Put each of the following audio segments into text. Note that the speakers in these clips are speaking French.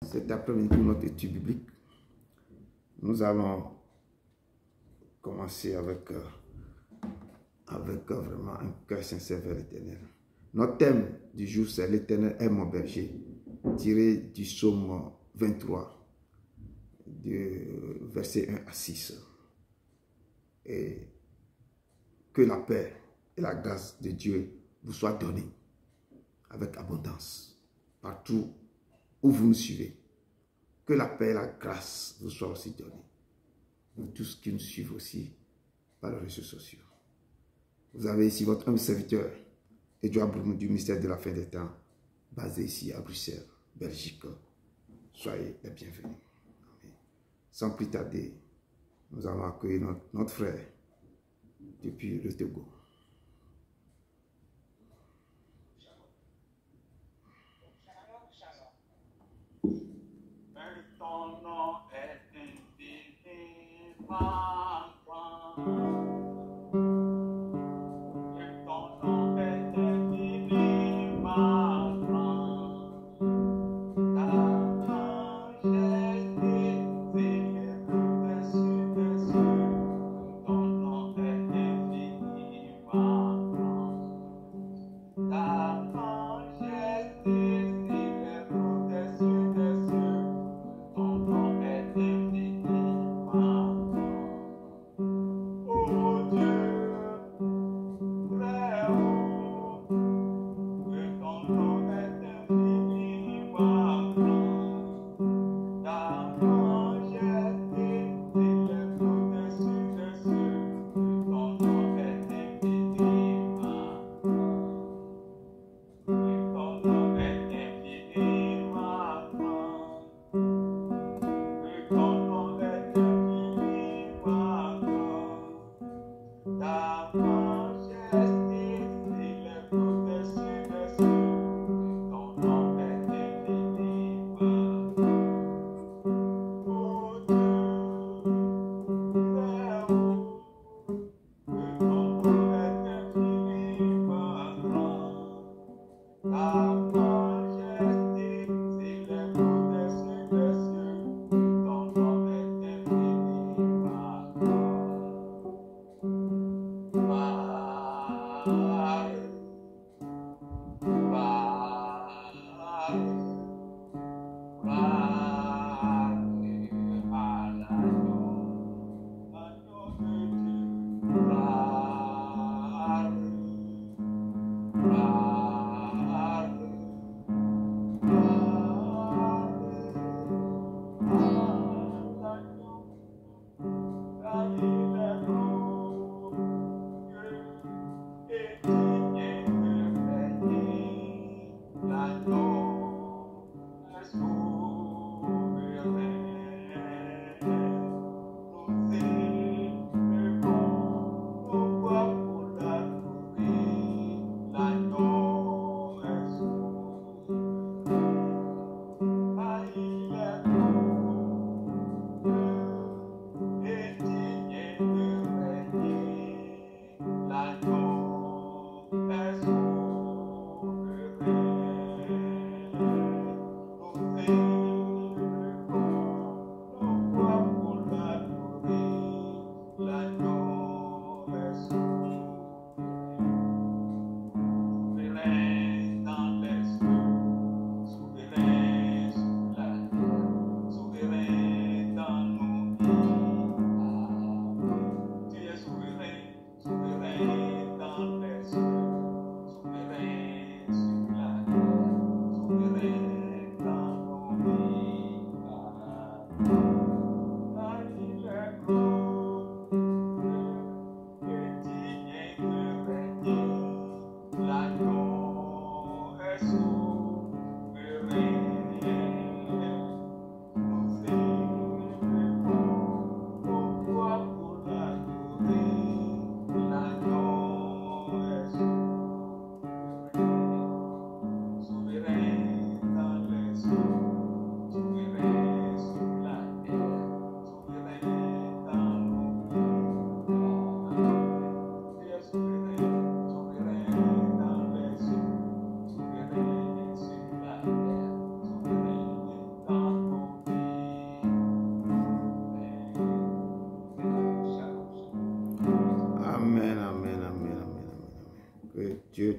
Cet après-midi, pour notre étude biblique, nous allons commencer avec vraiment un cœur sincère vers l'Éternel. Notre thème du jour, c'est l'Éternel est mon berger, tiré du psaume 23, du verset 1 à 6. Et que la paix et la grâce de Dieu vous soient données avec abondance, partout où vous nous suivez. Que la paix et la grâce vous soient aussi données. Nous tous qui nous suivent aussi par les réseaux sociaux. Vous avez ici votre humble serviteur, Edouard Broum du ministère de la fin des temps, basé ici à Bruxelles, Belgique. Soyez les bienvenus. Amen. Sans plus tarder, nous allons accueillir notre frère depuis le Togo. Ton nom est infiniment grand. Ton nom est infiniment grand. Ta majesté s'élève au-dessus des cieux. Ton nom est infiniment grand. Ta majesté s'élève au-dessus des cieux. Ton nom est infiniment grand.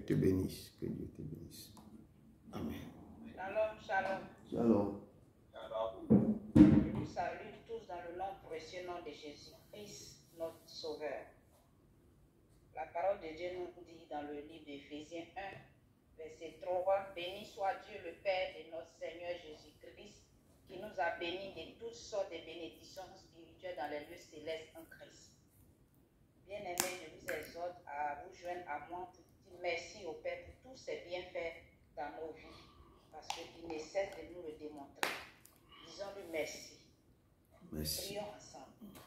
te bénisse. Que Dieu te bénisse. Amen. Shalom, shalom. Shalom. Je vous salue tous dans le nom précieux nom de Jésus-Christ, notre Sauveur. La parole de Dieu nous dit dans le livre d'Éphésiens 1, verset 3, béni soit Dieu le Père de notre Seigneur Jésus-Christ, qui nous a bénis de toutes sortes de bénédictions spirituelles dans les lieux célestes en Christ. Bien-aimés, je vous exhorte à vous joindre à moi pour dire merci au Père pour tous ses bienfaits dans nos vies, parce qu'il ne cesse de nous le démontrer. Disons-lui merci. Merci. Prions ensemble.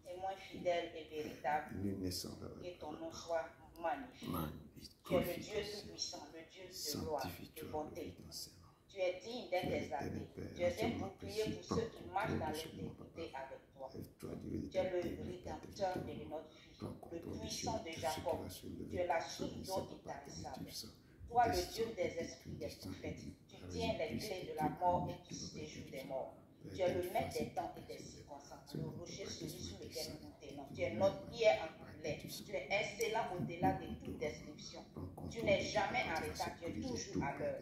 Témoin fidèle et véritable, que ton nom soit magnifique. Tu es le Dieu tout-puissant, le Dieu de gloire, de bonté. Tu es digne d'être exalté. Tu es un bouclier pour ceux qui marchent dans l'intégrité avec toi. Tu es le rédempteur de notre vie, le puissant de Jacob. Tu es la source d'eau intarissable. Toi, le Dieu des esprits des prophètes, tu tiens les clés de la mort et du séjour des morts. Tu es le maître des temps et des circonstances, le rocher celui sur lequel nous nous tenons. Tu es notre pierre angulaire. Tu es excellent au-delà de toute description. Tu n'es jamais en retard, tu es toujours à l'heure.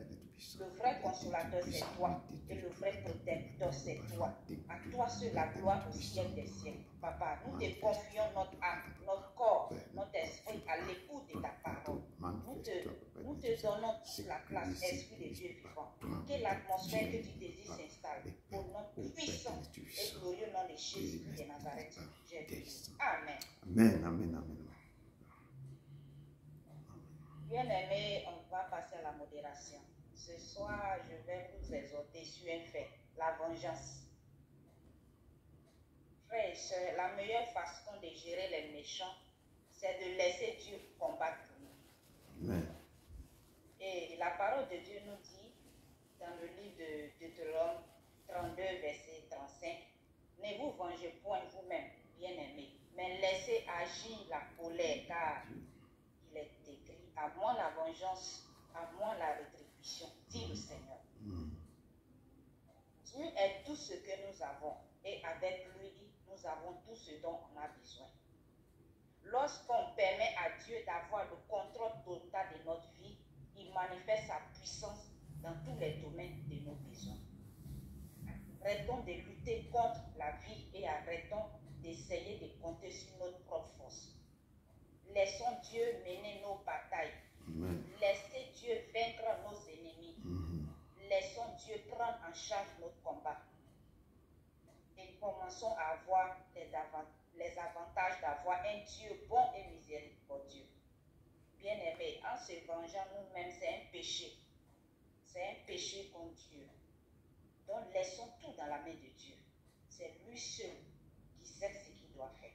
Le vrai consolateur, c'est toi. Et le vrai protecteur, c'est toi. À toi seul la gloire au ciel des siècles. Papa, nous te confions notre âme, notre corps, notre esprit à l'écoute de ta parole. Nous te donnons toute la place, Esprit de Dieu vivant. Que l'atmosphère que tu désires s'installe au nom puissant et glorieux nom de Jésus de Nazareth. J'ai prié. Amen. Amen, amen, amen. Bien-aimés, on va passer à la modération. Ce soir, je vais vous exhorter sur un fait, la vengeance. Frères et sœurs, la meilleure façon de gérer les méchants, c'est de laisser Dieu combattre pour nous. Amen. Et la parole de Dieu nous dit, dans le livre de Deutéronome 32, verset 35, ne vous vengez point vous-même, bien-aimés, mais laissez agir la colère, car il est écrit, à moi la vengeance, à moi la rétribution, dit le Seigneur. Dieu est tout ce que nous avons, et avec lui, nous avons tout ce dont on a besoin. Lorsqu'on permet à Dieu d'avoir le contrôle total de notre vie, il manifeste sa puissance dans tous les domaines de nos besoins. Arrêtons de lutter contre la vie et arrêtons d'essayer de compter sur notre propre force. Laissons Dieu mener nos batailles. Amen. Laissez Dieu vaincre nos ennemis. Laissons Dieu prendre en charge notre combat. Et commençons à avoir les avantages d'avoir un Dieu bon et miséricordieux. Bien-aimés, en se vengeant nous-mêmes, c'est un péché. C'est un péché contre Dieu. Donc laissons tout dans la main de Dieu. C'est lui seul qui sait ce qu'il doit faire.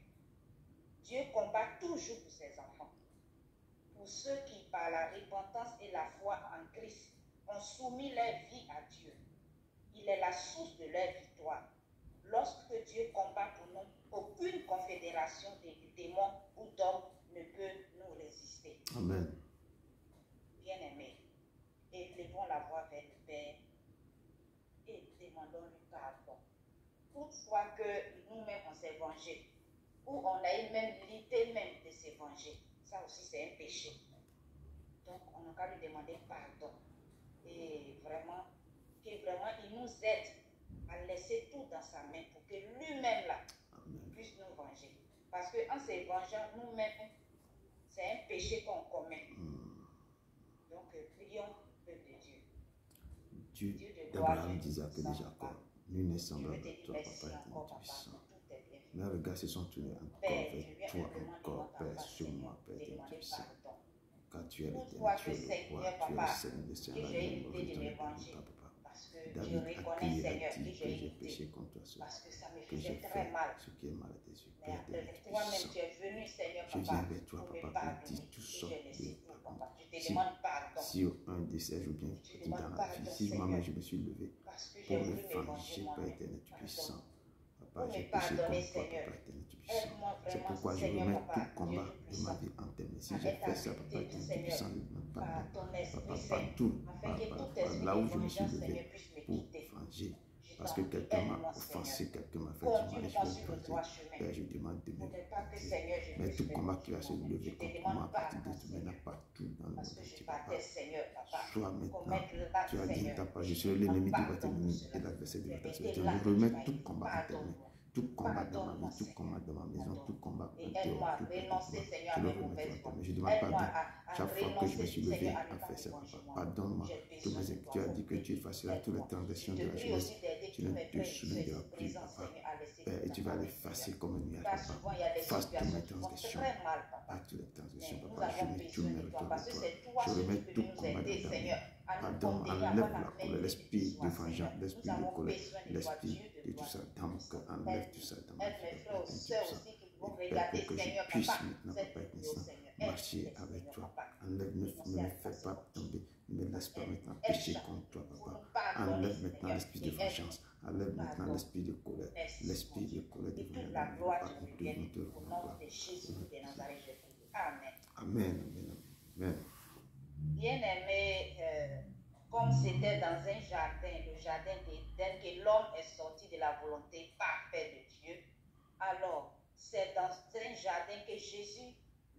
Dieu combat toujours pour ses enfants. Pour ceux qui, par la repentance et la foi en Christ, ont soumis leur vie à Dieu. Il est la source de leur victoire. Lorsque Dieu combat pour nous, aucune confédération de démons ou d'hommes ne peut nous résister. Amen. Bien-aimés, élevons la voix vers le Père et demandons-lui pardon. Toutefois que nous-mêmes on s'est vengé, ou on a eu même l'idée même de se venger, ça aussi c'est un péché. Donc on n'a qu'à lui demander pardon. Et vraiment, que vraiment il nous aide à laisser tout dans sa main pour que lui-même là puisse nous venger. Parce qu'en se vengeant nous-mêmes, c'est un péché qu'on commet. Donc prions le peuple de Dieu. Dieu de gloire, d'Abraham, d'Isaac et de Jacob, nul n'est semblable à toi, Papa merci éternel Tout-Puissant. Mes regards se sont tournés encore vers toi encore, Père, sur moi, Père éternel Tout-Puissant. Car tu es l'éternel, tu es le roi, tu es le Seigneur des Seigneurs, le Rédempteur, Papa. David a crié à dit que j'ai péché contre toi seul, que j'ai fait ce qui est mal à tes yeux, Père éternel Tout-Puissant. Je viens vers toi, Papa, pour dire tout sortes de pardon. Si un de ces jours bien dit dans la vie, si moi-même je me suis levé pour me venger, Père éternel Tout-Puissant, Papa, j'ai péché contre toi, Papa éternel Tout-Puissant. C'est pourquoi je remets tout combat de ma vie en tes mains. Si j'ai fait ça, Papa éternel Tout-Puissant, ne me pardonne. Papa, partout, là où je me suis levé pour venger, parce que quelqu'un m'a offensé, quelqu'un m'a fait du mal, et je vais penser, Père, je demande de me pardonner. Mais tout combat qui va se lever contre moi à partir de ce moment, partout dans le monde entier, papa, soit maintenant, tu as dit, papa, je suis l'ennemi de votre ennemi et l'adversaire de votre adversaire. Je remets tout combat à tes mains. Tout combat dans ma vie, tout combat dans ma maison, tout combat en dehors, tout combat, je le remets dans ta main. Je demande pardon chaque fois que je me suis levé à faire ça, papa. Pardonne-moi tous mes actes. Tu as dit que tu effaceras toutes les transgressions de la jeunesse. Tu ne te souviendras plus, papa. Père, et tu vas les effacer comme un nuage, papa. Efface toutes mes transgressions. Pas toutes les transgressions, papa. Je mets tout mes retours de toi. Je remets tout combat dans ta main. Pardon, enlève la colère, l'esprit de vengeance, l'esprit de colère, l'esprit de tout ça dans mon cœur. Enlève tout ça dans mon cœur. Père, pour que je puisse maintenant, papa, marcher avec toi. Enlève, ne me fais pas tomber, ne me laisse pas maintenant pécher contre toi, papa. Enlève maintenant l'esprit de vengeance, enlève maintenant l'esprit de colère, l'esprit de colère de vengeance. Amen, amen, amen. Bien-aimé, comme c'était dans un jardin, le jardin d'Éden, que l'homme est sorti de la volonté parfaite de Dieu, alors c'est dans un jardin que Jésus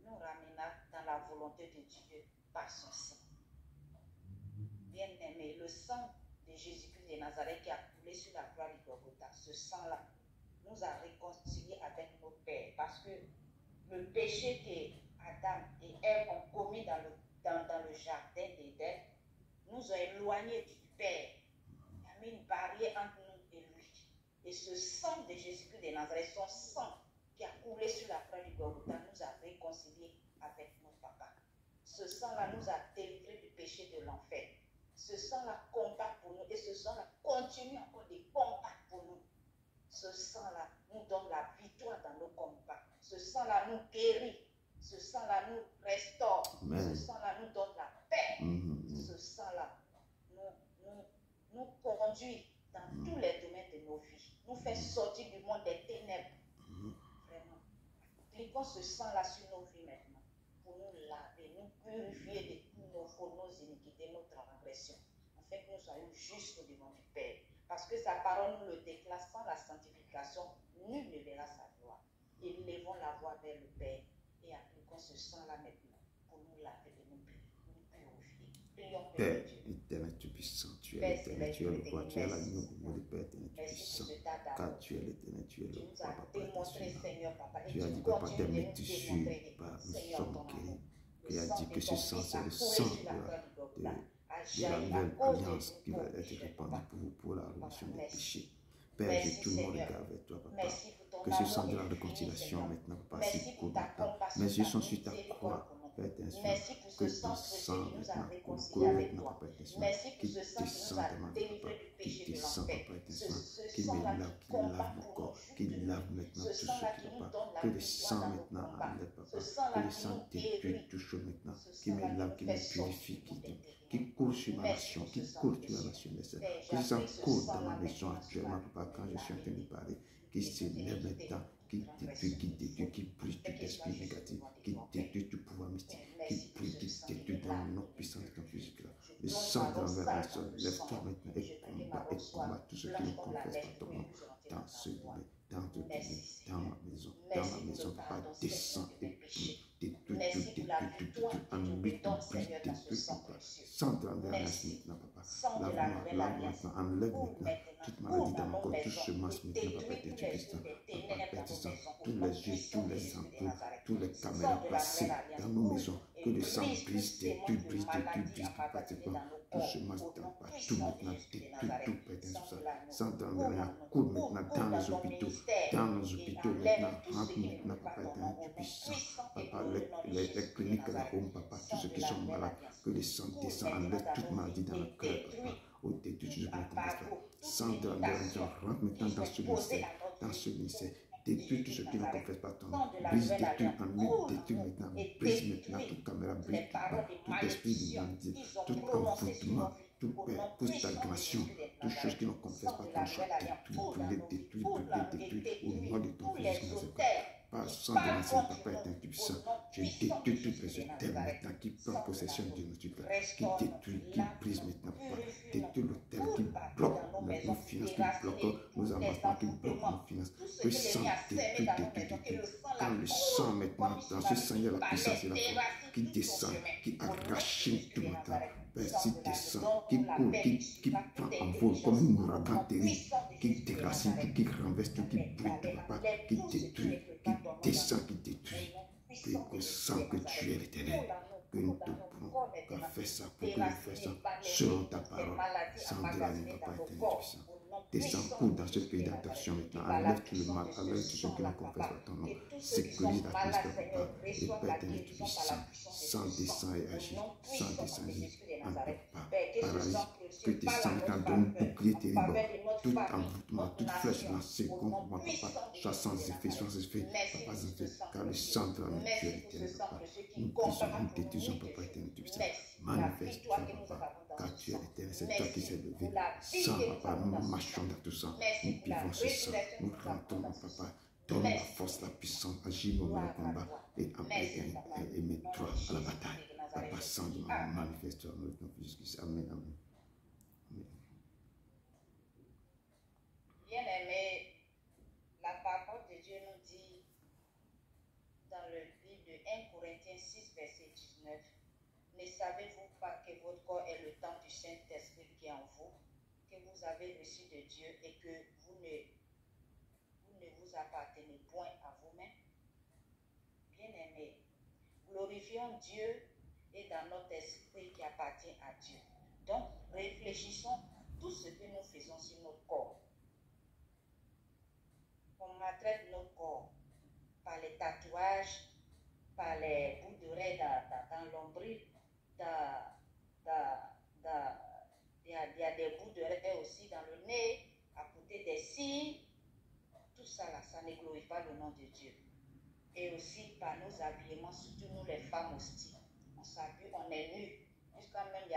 nous ramena dans la volonté de Dieu par son sang. Bien-aimé, le sang de Jésus-Christ de Nazareth qui a coulé sur la croix du Golgotha, ce sang-là nous a réconciliés avec nos pères, parce que le péché que Adam et Ève ont commis dans le jardin d'Éden nous a éloignés du Père. Il a mis une barrière entre nous et lui. Et ce sang de Jésus-Christ de Nazareth, son sang qui a coulé sur la croix du Golgotha, nous a réconciliés avec nos papas. Ce sang-là nous a délivrés du péché de l'enfer. Ce sang-là combat pour nous et ce sang-là continue encore de combattre pour nous. Ce sang-là nous donne la victoire dans nos combats. Ce sang-là nous guérit. Ce sang-là nous restaure. Amen. Ce sang-là nous donne la paix. Ce sang-là nous conduit dans tous les domaines de nos vies. Nous fait sortir du monde des ténèbres. Vraiment. Appliquons ce sang-là sur nos vies maintenant. Pour nous laver, nous purifier de tous nos faux, nos iniquités, nos transgressions. Afin que nous soyons justes devant du Père. Parce que sa parole nous le déclare, sans la sanctification, nul ne verra sa gloire. Élevons la voix vers le Père et appliquons ce sang-là maintenant pour nous laver et nous purifier. Prions pour Père Dieu. éternel, tu es puissant, tu es l'éternel, tu es le roi, tu es l'agneau de Dieu, le Père éternel, tu es puissant, car tu es l'éternel, tu es le roi, papa, tu as dit, papa, tes mains tissus, papa, nous sommes guéris. Tu as dit que ce sang, c'est le sang de la nouvelle alliance qui va être répandue pour la rémission des péchés. Père, je tourne mon regard vers toi, papa. Que ce sang de la réconciliation maintenant, papa, s'y coule maintenant. Mes yeux sont sur ta croix, Père éternel. Que ton sang maintenant coule maintenant, papa éternel. Qui descend de ma vie, papa. Qui descend, papa éternel. Qui me lave, qui lave mon corps. Qui lave maintenant tout ce qui ne va pas. Que le sang maintenant enlève, papa. Que le sang détruit tout chose maintenant. Qui me lave, qui me purifie, qui coule sur ma nation, qui coule sur la nation des sœurs. Que le sang coule dans ma maison actuellement, papa, quand je suis en train de parler. Qui se lève maintenant, qui détruit, qui brise tout esprit négatif, qui détruit tout pouvoir mystique, qui brise, qui détruit dans le nom puissant de ton physique-là. Le sang de l'envers la sol, lève-toi maintenant et combat tout ce qui ne confesse pas ton nom dans ce lieu, dans ton lieu, dans ma maison, papa, descends et détruis tout, enlève tout, brise, détruis tout, sang de l'envers la sol maintenant, papa, lave maintenant, enlève maintenant toute maladie dans mon corps, tout ce masque maintenant, papa, de Christ, papa, baptisant tous les yeux, tous les ampoules, tous les caméras placées dans nos maisons, que le sang brise, détruit, papa, tout ce masque, papa, tout maintenant, détruit tout, papa, sang de l'envers coule maintenant dans les hôpitaux maintenant, rentre maintenant, papa, tu puissant, papa, les cliniques là home, papa, tous ceux qui sont malades, que le sang descend, enlève toute maladie dans le cœur, papa, au détruit tout ce qui ne confesse pas. Sang de l'envers rentre maintenant dans ce ministère, détruis tout ce qui ne confesse pas ton nom, brise, détruis, détruis maintenant, brise maintenant toute caméra, brise tout esprit de l'humanité, tout envoûtement, toute stagnation, toute chose qui ne confesse pas ton nom soit détruit, au nom de ton Fils, par le sang de l'ancien papa est puissant. Je détruis toutes les éternels maintenant qui prend possession de notre cœur, qui détruit, qui brise maintenant, papa, détruis l'autel, qui bloque avec nos finances, qui bloquent nos avancements, qui bloquent nos finances. Que le sang détruit. Quand le sang maintenant, dans ce sang, il y a la puissance et la force qui descend, qui arrache tout maintenant. Père, si descend, qui court, qui prend en vol comme un ouragan terrible, qui déracine, qui renverse tout, qui brûle, papa, qui détruit, qui descend, qui détruit. Que sang que tu es l'éternel. Que nous te pouvons faire ça pour que nous fassions selon ta parole, sans de la nuit, papa éternel puissant. Descends pour dans ce pays d'attention maintenant. Enlève tout le mal, enlève tout ce que nous confesse à ton nom. Sécurise la place de papa et Père éternel puissant. Sans descend et agit, sans descend et agit. En papa, paralyse, que tes sangs maintenant donnent bouclier terrible. Tout envoûtement, toute flèche lancée contre moi, papa, soit sans effet, papa, sans effet, car le sang de la nature est éternel, papa. Nous puissons, nous détruisons, papa éternel puissant. Manifeste-toi, papa, car tu es l'éternel, c'est toi qui s'est levé. Sans papa, nous marchons dans tout ça. Nous vivons ce sang. Nous rentrons, papa. Donne la force, la puissance, agis nous dans le combat et mets-toi à la bataille. Papa, sans de manifeste-toi, nous jusqu'ici. Amen, amen. Bien-aimé, la parole de Dieu nous dit dans le livre de 1 Corinthiens 6, verset 19, ne savez-vous pas que votre corps est le temple du Saint-Esprit qui est en vous, que vous avez reçu de Dieu et que vous ne vous appartenez point à vous-même? Bien-aimés, glorifions Dieu et dans notre esprit qui appartient à Dieu. Donc, réfléchissons tout ce que nous faisons sur notre corps. On maltraite notre corps par les tatouages, par les bouts d'oreilles dans l'ombril, il y a des bouts d'oreilles aussi dans le nez, à côté des cils. Tout ça là, ça ne glorifie pas le nom de Dieu. Et aussi par nos habillements, surtout nous les femmes aussi. On s'habille, on est nus. Jusqu'à même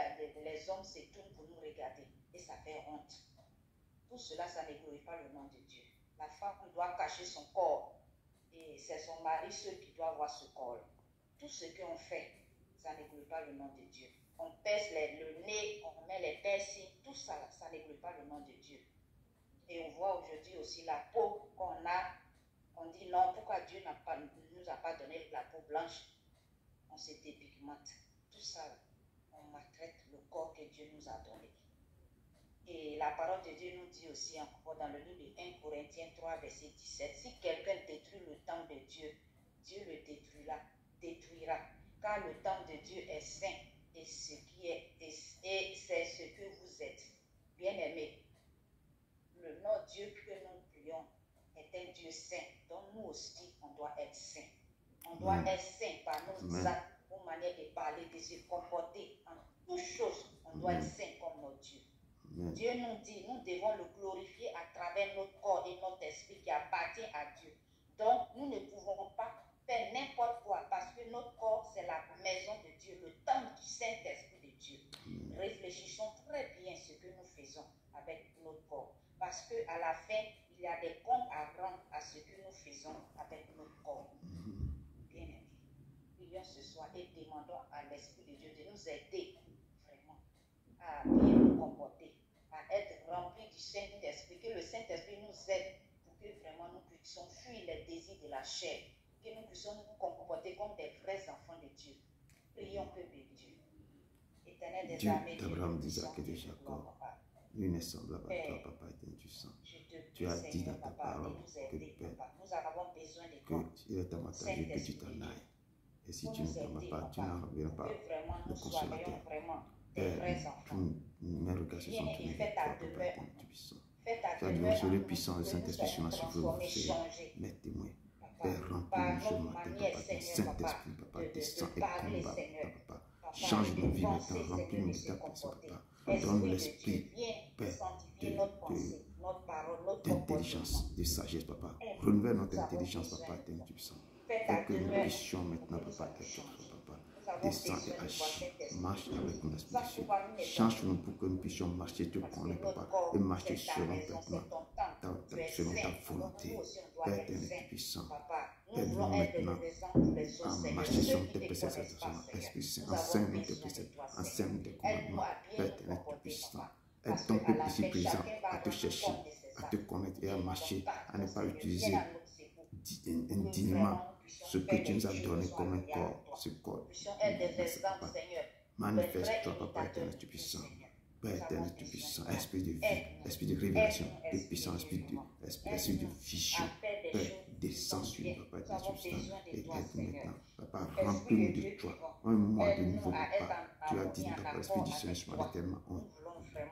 les hommes se tournent pour nous regarder. Et ça fait honte. Tout cela, ça ne glorifie pas le nom de Dieu. La femme doit cacher son corps. Et c'est son mari seul qui doit voir ce corps. Tout ce qu'on fait, ça ne glorifie pas le nom de Dieu. On pèse le nez, on met les piercings, tout ça, ça ne glorifie pas le nom de Dieu. Et on voit aujourd'hui aussi la peau qu'on a. On dit non, pourquoi Dieu ne nous a pas donné la peau blanche? On se dépigmente. Tout ça, on maltraite le corps que Dieu nous a donné. Et la parole de Dieu nous dit aussi encore dans le livre de 1 Corinthiens 3, verset 17, si quelqu'un détruit le temple de Dieu, Dieu le détruira. Car le temple de Dieu est saint et c'est ce que vous êtes. Bien-aimés, le nom Dieu que nous prions est un Dieu saint. Donc nous aussi, on doit être saint. On doit être saint par nos actes, nos manières de parler, de se comporter. En toutes choses, on doit être saint comme notre Dieu. Dieu nous dit, nous devons le glorifier à travers notre corps et notre esprit qui appartient à Dieu. Donc, nous ne pouvons pas faire n'importe quoi parce que notre corps, c'est la maison de Dieu, le temple du Saint-Esprit de Dieu. Réfléchissons très bien ce que nous faisons avec notre corps. Parce qu'à la fin, il y a des comptes à rendre à ce que nous faisons avec notre corps. Bien-aimés, prions ce soir et demandons à l'Esprit de Dieu de nous aider vraiment à bien nous comporter, à être remplis du Saint-Esprit, que le Saint-Esprit nous aide pour que vraiment nous puissions fuir les désirs de la chair, que nous puissions nous comporter comme des vrais enfants de Dieu. Prions, peuple de Dieu. Éternel des armées, Dieu d'Abraham, d'Isaac et de Jacob, nul n'est semblable à toi, papa éternel puissant. Tu as dit dans ta parole que Père, qu'il est à ma table que tu t'en ailles. Et si tu ne t'en vas pas, tu n'en reviendras pas le consolateur. Père, mes regards se sont tournés vers toi, papa éternel puissant. Tu as dit, vous serez puissant, le Saint-Esprit sur vous, vous serez mes témoins. Père, remplis-nous ce matin, papa, ton Saint-Esprit, papa, descends et combat, papa. Change nos vies maintenant, remplis-nous de ta pensée, papa. Donne l'esprit, Père, d'intelligence, de sagesse, papa. Renouvelle notre intelligence, papa, éternel puissant. Pour que nous puissions maintenant, papa, être papa. Descends et agis, marche avec mon esprit de Dieu. Change-nous pour que nous puissions marcher, te connaître, papa, et marcher selon ta volonté. Père éternel puissant, aide-nous maintenant à marcher selon tes préceptes, Esprit Saint, enseigne-nous tes préceptes, enseigne-nous tes commandements. Père éternel puissant, Aide ton peuple ici présent à te chercher, à te connaître et à marcher, à ne pas utiliser indignement ce que tu nous as donné comme un corps, ce corps. Manifeste-toi, Papa éternel, tu puissant. Père éternel, tu puissant. Esprit de vie, esprit de révélation, de puissance, esprit de vision. Père, descends sur nous, Papa éternel, tu puissant. Et aide maintenant. Papa, remplis-nous de toi. Un mois de nouveau, Papa. Tu as dit, Papa, l'esprit du Seigneur, ce matin, tellement on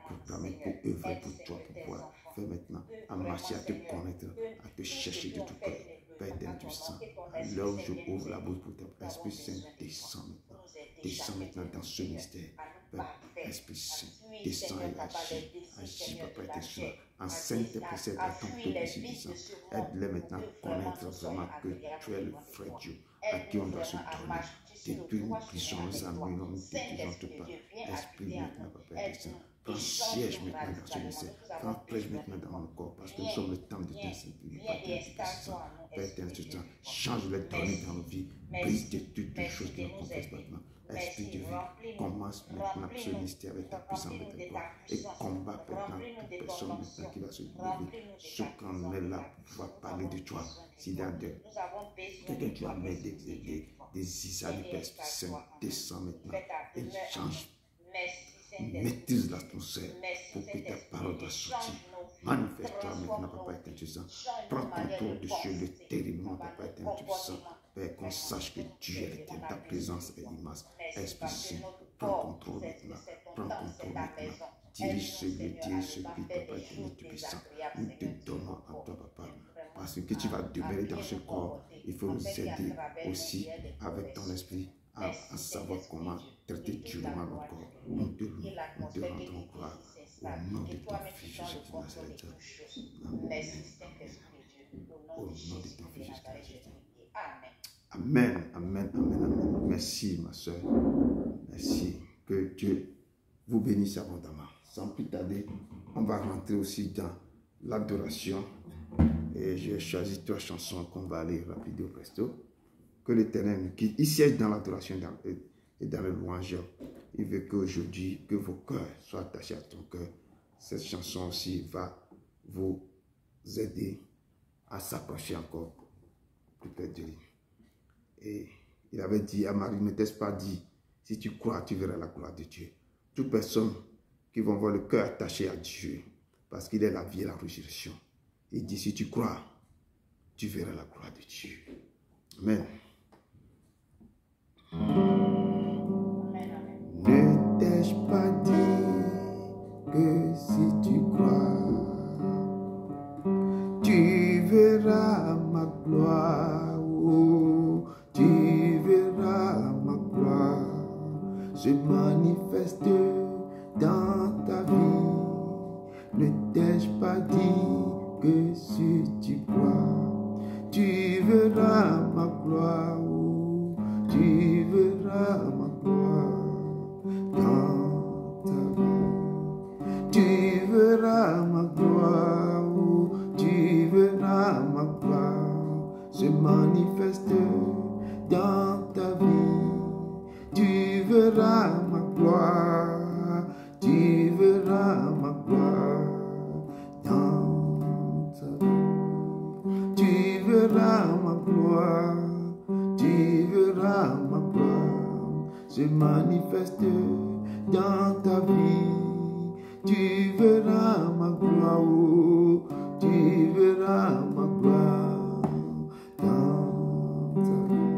proclamer pour œuvrer pour toi, pour pouvoir faire maintenant, à marcher, à te connaître, à te chercher de tout cœur. Père éternel, tu sens. À l'heure où je ouvre la bouche pour ton Esprit Saint, descends maintenant. Descends maintenant dans ce mystère. Père, Esprit Saint, descends et agis. Agis, Papa éternel, enseigne tes préceptes à ton peuple ici puissant. Aide-les maintenant à connaître vraiment que tu es le vrai Dieu, à qui on doit se donner. Détruis nous, brisons nos amis, nous ne détruisons pas. Esprit maintenant, Papa éternel. Prends siège maintenant dans ce mystère. Prends place maintenant dans mon corps parce que nous sommes le temps de t'insécurité. Père éternel, change les données dans nos vies. Brise de toutes les choses qui nous complexent maintenant. Esprit de vie, commence maintenant ce mystère avec ta puissance, avec ta gloire. Et combat maintenant toute personne maintenant qui va se lever. Ce qu'on est là pour parler de toi. S'il y a quelqu'un qui a mis des Isaïe, Père Saint, descends maintenant et change. Maîtrise l'atmosphère pour que ta parole doit sortir. Manifeste-toi maintenant, Papa éternel, tu sens. Prends contrôle de ce lieu terriblement, Papa éternel, tu sens. Père, qu'on sache que Dieu est éternel, ta présence est immense. Esprit Saint, prends contrôle maintenant. Prends contrôle maintenant. Dirige ce lieu, Papa éternel, tu puissant. Nous te donnons à toi, Papa. Parce que tu vas demeurer dans ce corps, il faut nous aider aussi avec ton esprit à savoir comment traiter durement notre corps. Nous te rendons gloire au nom de ton Fils Jésus de Nazareth. Au nom de ton Fils Jésus de Nazareth. Amen, amen, amen, amen. Merci, ma soeur. Merci. Que Dieu vous bénisse abondamment. Sans plus tarder, on va rentrer aussi dans l'adoration. Et j'ai choisi 3 chansons qu'on va aller rapido presto. Que l'Éternel nous guide. Il siège dans l'adoration et dans le louange. Il veut qu'aujourd'hui, que vos cœurs soient attachés à ton cœur. Cette chanson aussi va vous aider à s'approcher encore plus près de lui. Et il avait dit à Marie, ne t'ai-je pas dit, si tu crois, tu verras la gloire de Dieu. Toute personne qui va avoir le cœur attaché à Dieu, parce qu'il est la vie et la résurrection. Il dit, si tu crois, tu verras la gloire de Dieu. Amen. Ne t'ai-je pas dit que si tu crois, tu verras ma gloire, oh, tu verras ma gloire se manifester dans ta vie. Ne t'ai-je pas dit que si tu crois, tu verras ma gloire, oh, tu verras ma gloire dans ta vie. Tu verras ma gloire, oh, tu verras ma gloire se manifester dans ta vie. Tu verras ma gloire, tu verras ma gloire dans ta vie. Tu verras ma gloire, tu verras ma gloire se manifester dans ta vie. Tu verras ma gloire, oh, tu verras ma gloire dans ta vie.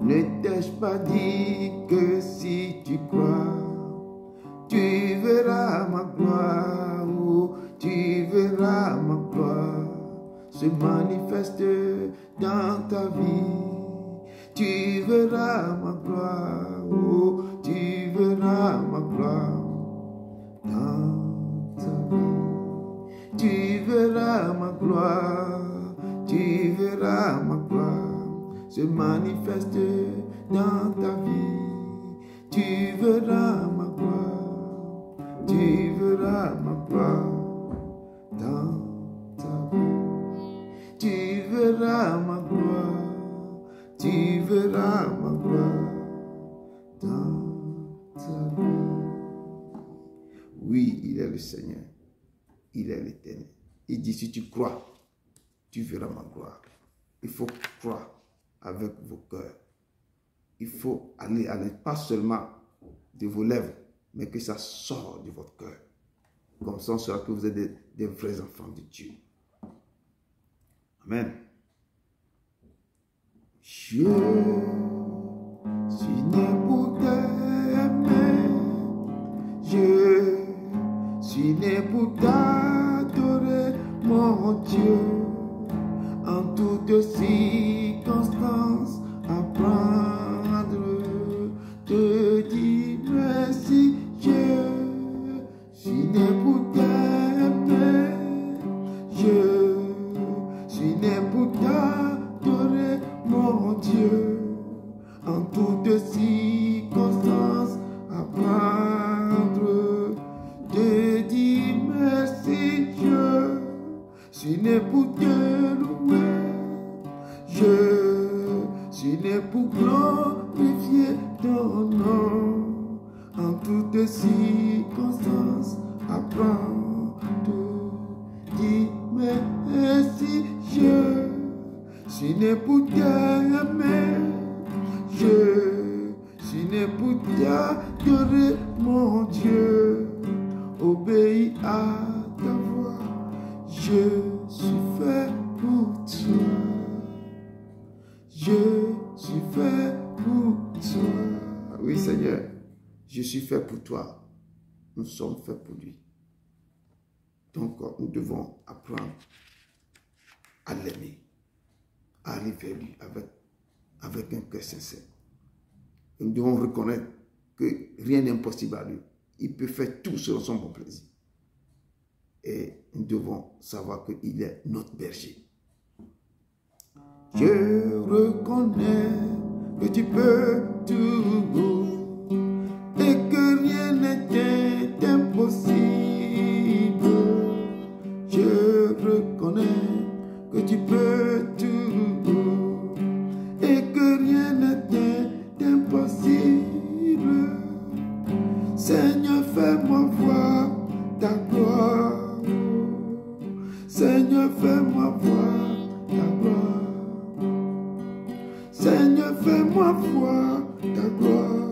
Ne t'ai-je pas dit que si tu crois, tu verras ma gloire, oh, tu verras ma gloire se manifester dans ta vie. Tu verras ma gloire, oh, tu verras ma gloire dans ta vie. Tu verras ma gloire, tu verras ma gloire se manifester dans ta vie. Tu verras ma gloire, tu verras ma gloire dans ta vie. Tu verras ma tu verras ma gloire dans ta vie. Oui, il est le Seigneur, il est l'Éternel. Il dit, si tu crois, tu verras ma gloire. Il faut croire avec vos cœurs. Il faut aller, pas seulement de vos lèvres, mais que ça sort de votre cœur. Comme ça, on saura que vous êtes des vrais enfants de Dieu. Amen. Je suis né pour t'aimer. Je suis né pour t'adorer, mon Dieu. En toutes circonstances, apprendre, te dire merci. Je suis né pour t'aimer. Je suis né pour t'adorer, mon Dieu. En toutes circonstances, apprendre, te dire merci. Je suis né pour te louer. Je suis né pour glorifier ton nom. En toutes circonstances, apprends de dire merci. Je suis né pour t'aimer. Je suis né pour t'adorer, mon Dieu. Obéis à ta voix. Je suis fait pour toi. Je suis fait pour toi. Oui, Seigneur, je suis fait pour toi. Nous sommes faits pour lui. Donc, nous devons apprendre à l'aimer, à aller vers lui avec un cœur sincère. Nous devons reconnaître que rien n'est impossible à lui. Il peut faire tout selon son bon plaisir. Et nous devons savoir qu'il est notre berger. Je reconnais que tu peux tout et que rien n'est impossible. Je reconnais que tu peux tout et que rien n'est impossible. Seigneur, fais-moi voir ta gloire. Seigneur, fais-moi voir ta gloire. Seigneur, fais-moi voir ta gloire.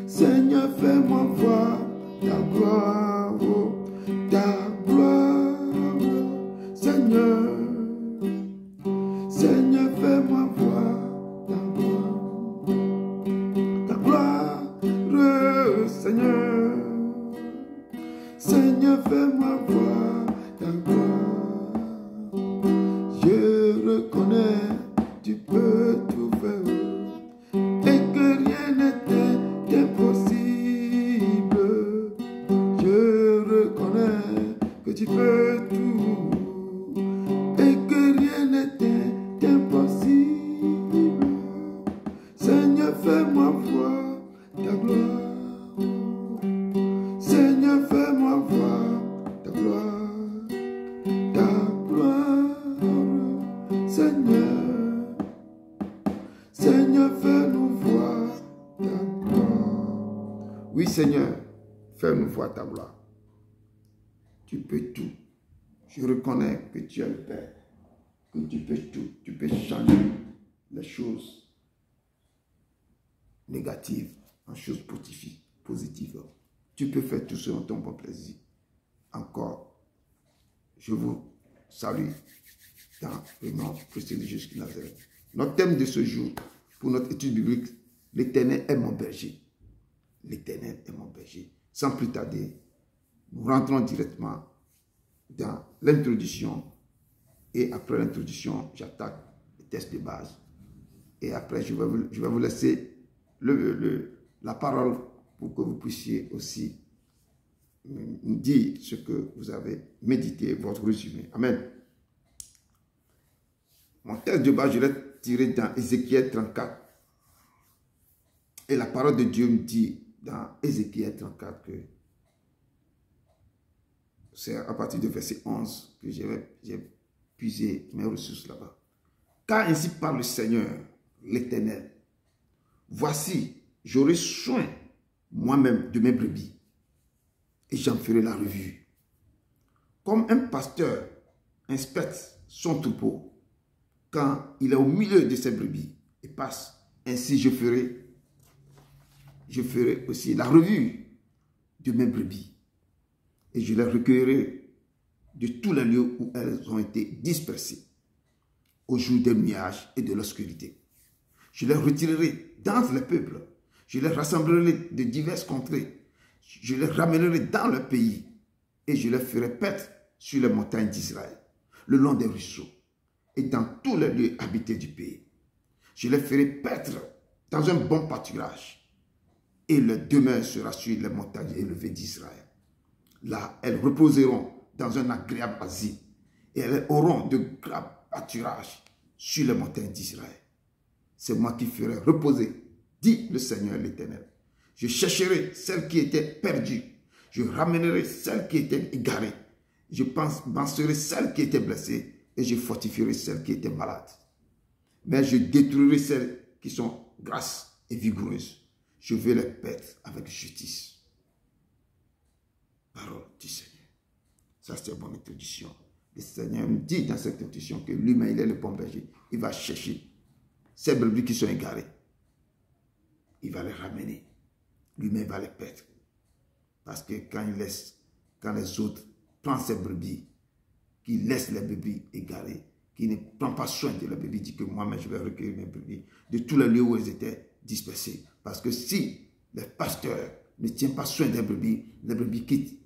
Seigneur, fais-moi voir ta gloire. Oh, ta gloire. Seigneur, Seigneur, fais-moi voir ta gloire. Ta gloire, Seigneur. Seigneur, fais-moi voir ta gloire. Je reconnais, tu peux tout faire et que rien n'est impossible. Je reconnais que tu peux tout et que rien n'est impossible. Seigneur, fais-moi voir ta gloire. Seigneur, fais-moi voir ta gloire. Ta gloire, Seigneur. Seigneur, fais-nous voir ta gloire. Oui, Seigneur, fais-nous voir ta gloire. Tu peux tout. Je reconnais que tu es le Père, que tu peux tout. Tu peux changer les choses négatives en choses positives. Tu peux faire tout selon ton bon plaisir. Encore, je vous salue dans le nom précieux de Jésus de Nazareth. Notre thème de ce jour, pour notre étude biblique, l'Éternel est mon berger. L'Éternel est mon berger. Sans plus tarder, nous rentrons directement dans l'introduction. Et après l'introduction, j'attaque le test de base. Et après, je vais vous laisser la parole pour que vous puissiez aussi me dire ce que vous avez médité, votre résumé. Amen. Mon texte de base, je l'ai tiré dans Ézéchiel 34. Et la parole de Dieu me dit dans Ézéchiel 34 que c'est à partir du verset 11 que j'ai puisé mes ressources là-bas. Car ainsi parle le Seigneur, l'Éternel. Voici, j'aurai soin moi-même de mes brebis et j'en ferai la revue. Comme un pasteur inspecte son troupeau quand il est au milieu de ses brebis et passe, ainsi je ferai aussi la revue de mes brebis et je les recueillerai de tous les lieux où elles ont été dispersées au jour des nuages et de l'obscurité. Je les retirerai dans les peuples, je les rassemblerai de diverses contrées, je les ramènerai dans le pays et je les ferai paître sur les montagnes d'Israël, le long des ruisseaux et dans tous les lieux habités du pays. Je les ferai paître dans un bon pâturage et leur demeure sera sur les montagnes élevées d'Israël. Là, elles reposeront dans un agréable asile et elles auront de grands pâturages sur les montagnes d'Israël. C'est moi qui ferai reposer, dit le Seigneur l'Éternel. Je chercherai celles qui étaient perdues, je ramènerai celles qui étaient égarées, je penserai celles qui étaient blessées et je fortifierai celles qui étaient malades. Mais je détruirai celles qui sont grasses et vigoureuses. Je vais les paître avec justice. Parole du Seigneur. Ça, c'est mon introduction. Le Seigneur nous dit dans cette introduction que lui-même, il est le bon berger. Il va chercher ces brebis qui sont égarées. Il va les ramener. Lui-même va les paître. Parce que quand les autres prennent ces brebis, qui laissent les brebis égarées, qui ne prend pas soin de la brebis, dit que moi-même je vais recueillir mes brebis de tous les lieux où elles étaient dispersées. Parce que si les pasteurs ne tiennent pas soin des brebis, les brebis quittent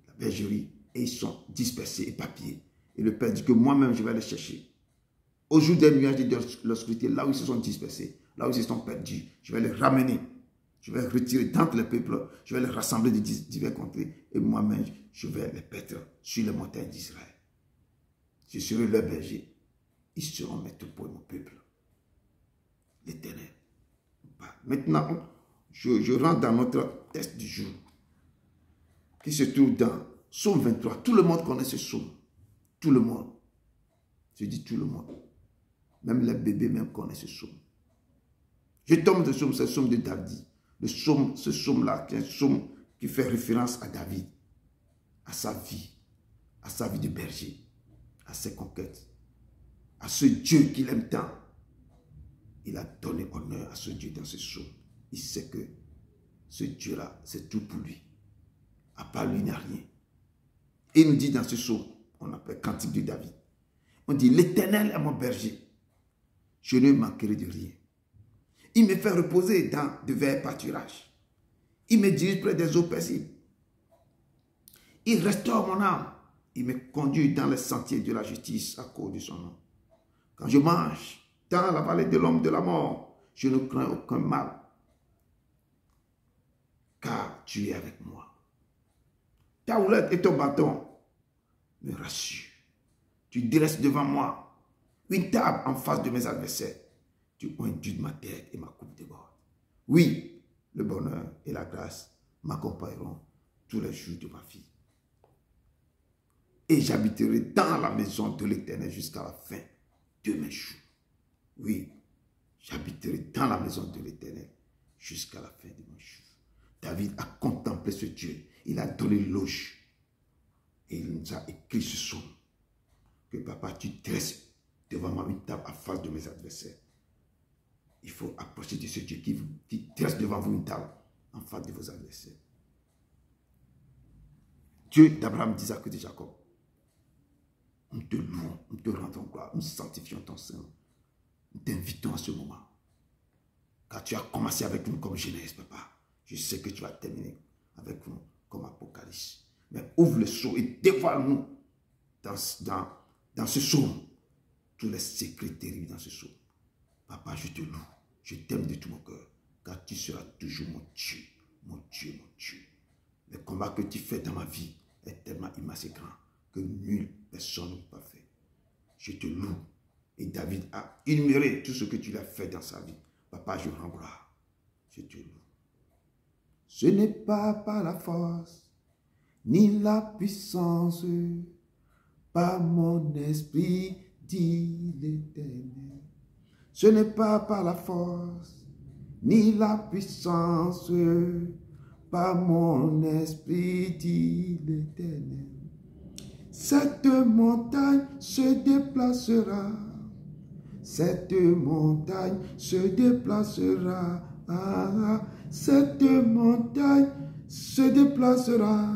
la bergerie et ils sont dispersés, éparpillés. Et le Père dit que moi-même je vais les chercher. Au jour des nuages et de l'obscurité, là où ils se sont dispersés, là où ils se sont perdus, je vais les ramener. Je vais les retirer d'entre les peuples, je vais les rassembler de divers contrées et moi-même je vais les paître sur les montagnes d'Israël. Je serai leur berger. Ils seront mes troupeaux et mon peuple. L'Éternel. Maintenant, je rentre dans notre texte du jour, qui se trouve dans Psaume 23. Tout le monde connaît ce psaume. Tout le monde. Je dis tout le monde. Même les bébés même connaissent ce psaume. Je tombe de psaume, c'est le psaume de David. Ce psaume-là, qui est un psaume qui fait référence à David, à sa vie de berger, à ses conquêtes, à ce Dieu qu'il aime tant. Il a donné honneur à ce Dieu dans ce psaume. Il sait que ce Dieu-là, c'est tout pour lui. À part lui, il n'y a rien. Et il nous dit dans ce psaume, on appelle Cantique de David, on dit, l'Éternel est mon berger, je ne manquerai de rien. Il me fait reposer dans de verts pâturages. Il me dirige près des eaux paisibles. Il restaure mon âme. Il me conduit dans les sentiers de la justice à cause de son nom. Quand je mange dans la vallée de l'homme de la mort, je ne crains aucun mal, car tu es avec moi. Ta houlette et ton bâton me rassurent. Tu dresses devant moi une table en face de mes adversaires. Tu induis ma tête et ma coupe déborde. Oui, le bonheur et la grâce m'accompagneront tous les jours de ma vie. Et j'habiterai dans la maison de l'Éternel jusqu'à la fin de mes jours. Oui, j'habiterai dans la maison de l'Éternel jusqu'à la fin de mes jours. David a contemplé ce Dieu. Il a donné l'éloge. Et il nous a écrit ce psaume. Que papa, tu dresses devant moi une table en face de mes adversaires. Il faut approcher de ce Dieu qui dresse devant vous une table en face de vos adversaires. Dieu d'Abraham, d'Isaac et de Jacob. Nous te louons, nous te rendons gloire, nous sanctifions ton Saint. Nous t'invitons à ce moment. Car tu as commencé avec nous comme Genèse, papa. Je sais que tu vas terminer avec nous comme Apocalypse. Mais ouvre le sceau et dévoile-nous dans ce psaume tous les secrets terribles dans ce psaume. Papa, je te loue, je t'aime de tout mon cœur, car tu seras toujours mon Dieu, mon Dieu, mon Dieu. Le combat que tu fais dans ma vie est tellement immense et grand que nulle personne ne peut pas faire. Je te loue. Et David a énuméré tout ce que tu l'as fait dans sa vie. Papa, je rends gloire. Je te loue. Ce n'est pas par la force, ni la puissance, par mon esprit, dit l'Éternel. Ce n'est pas par la force, ni la puissance, par mon esprit, dit l'Éternel. Cette montagne se déplacera. Cette montagne se déplacera. Cette montagne se déplacera.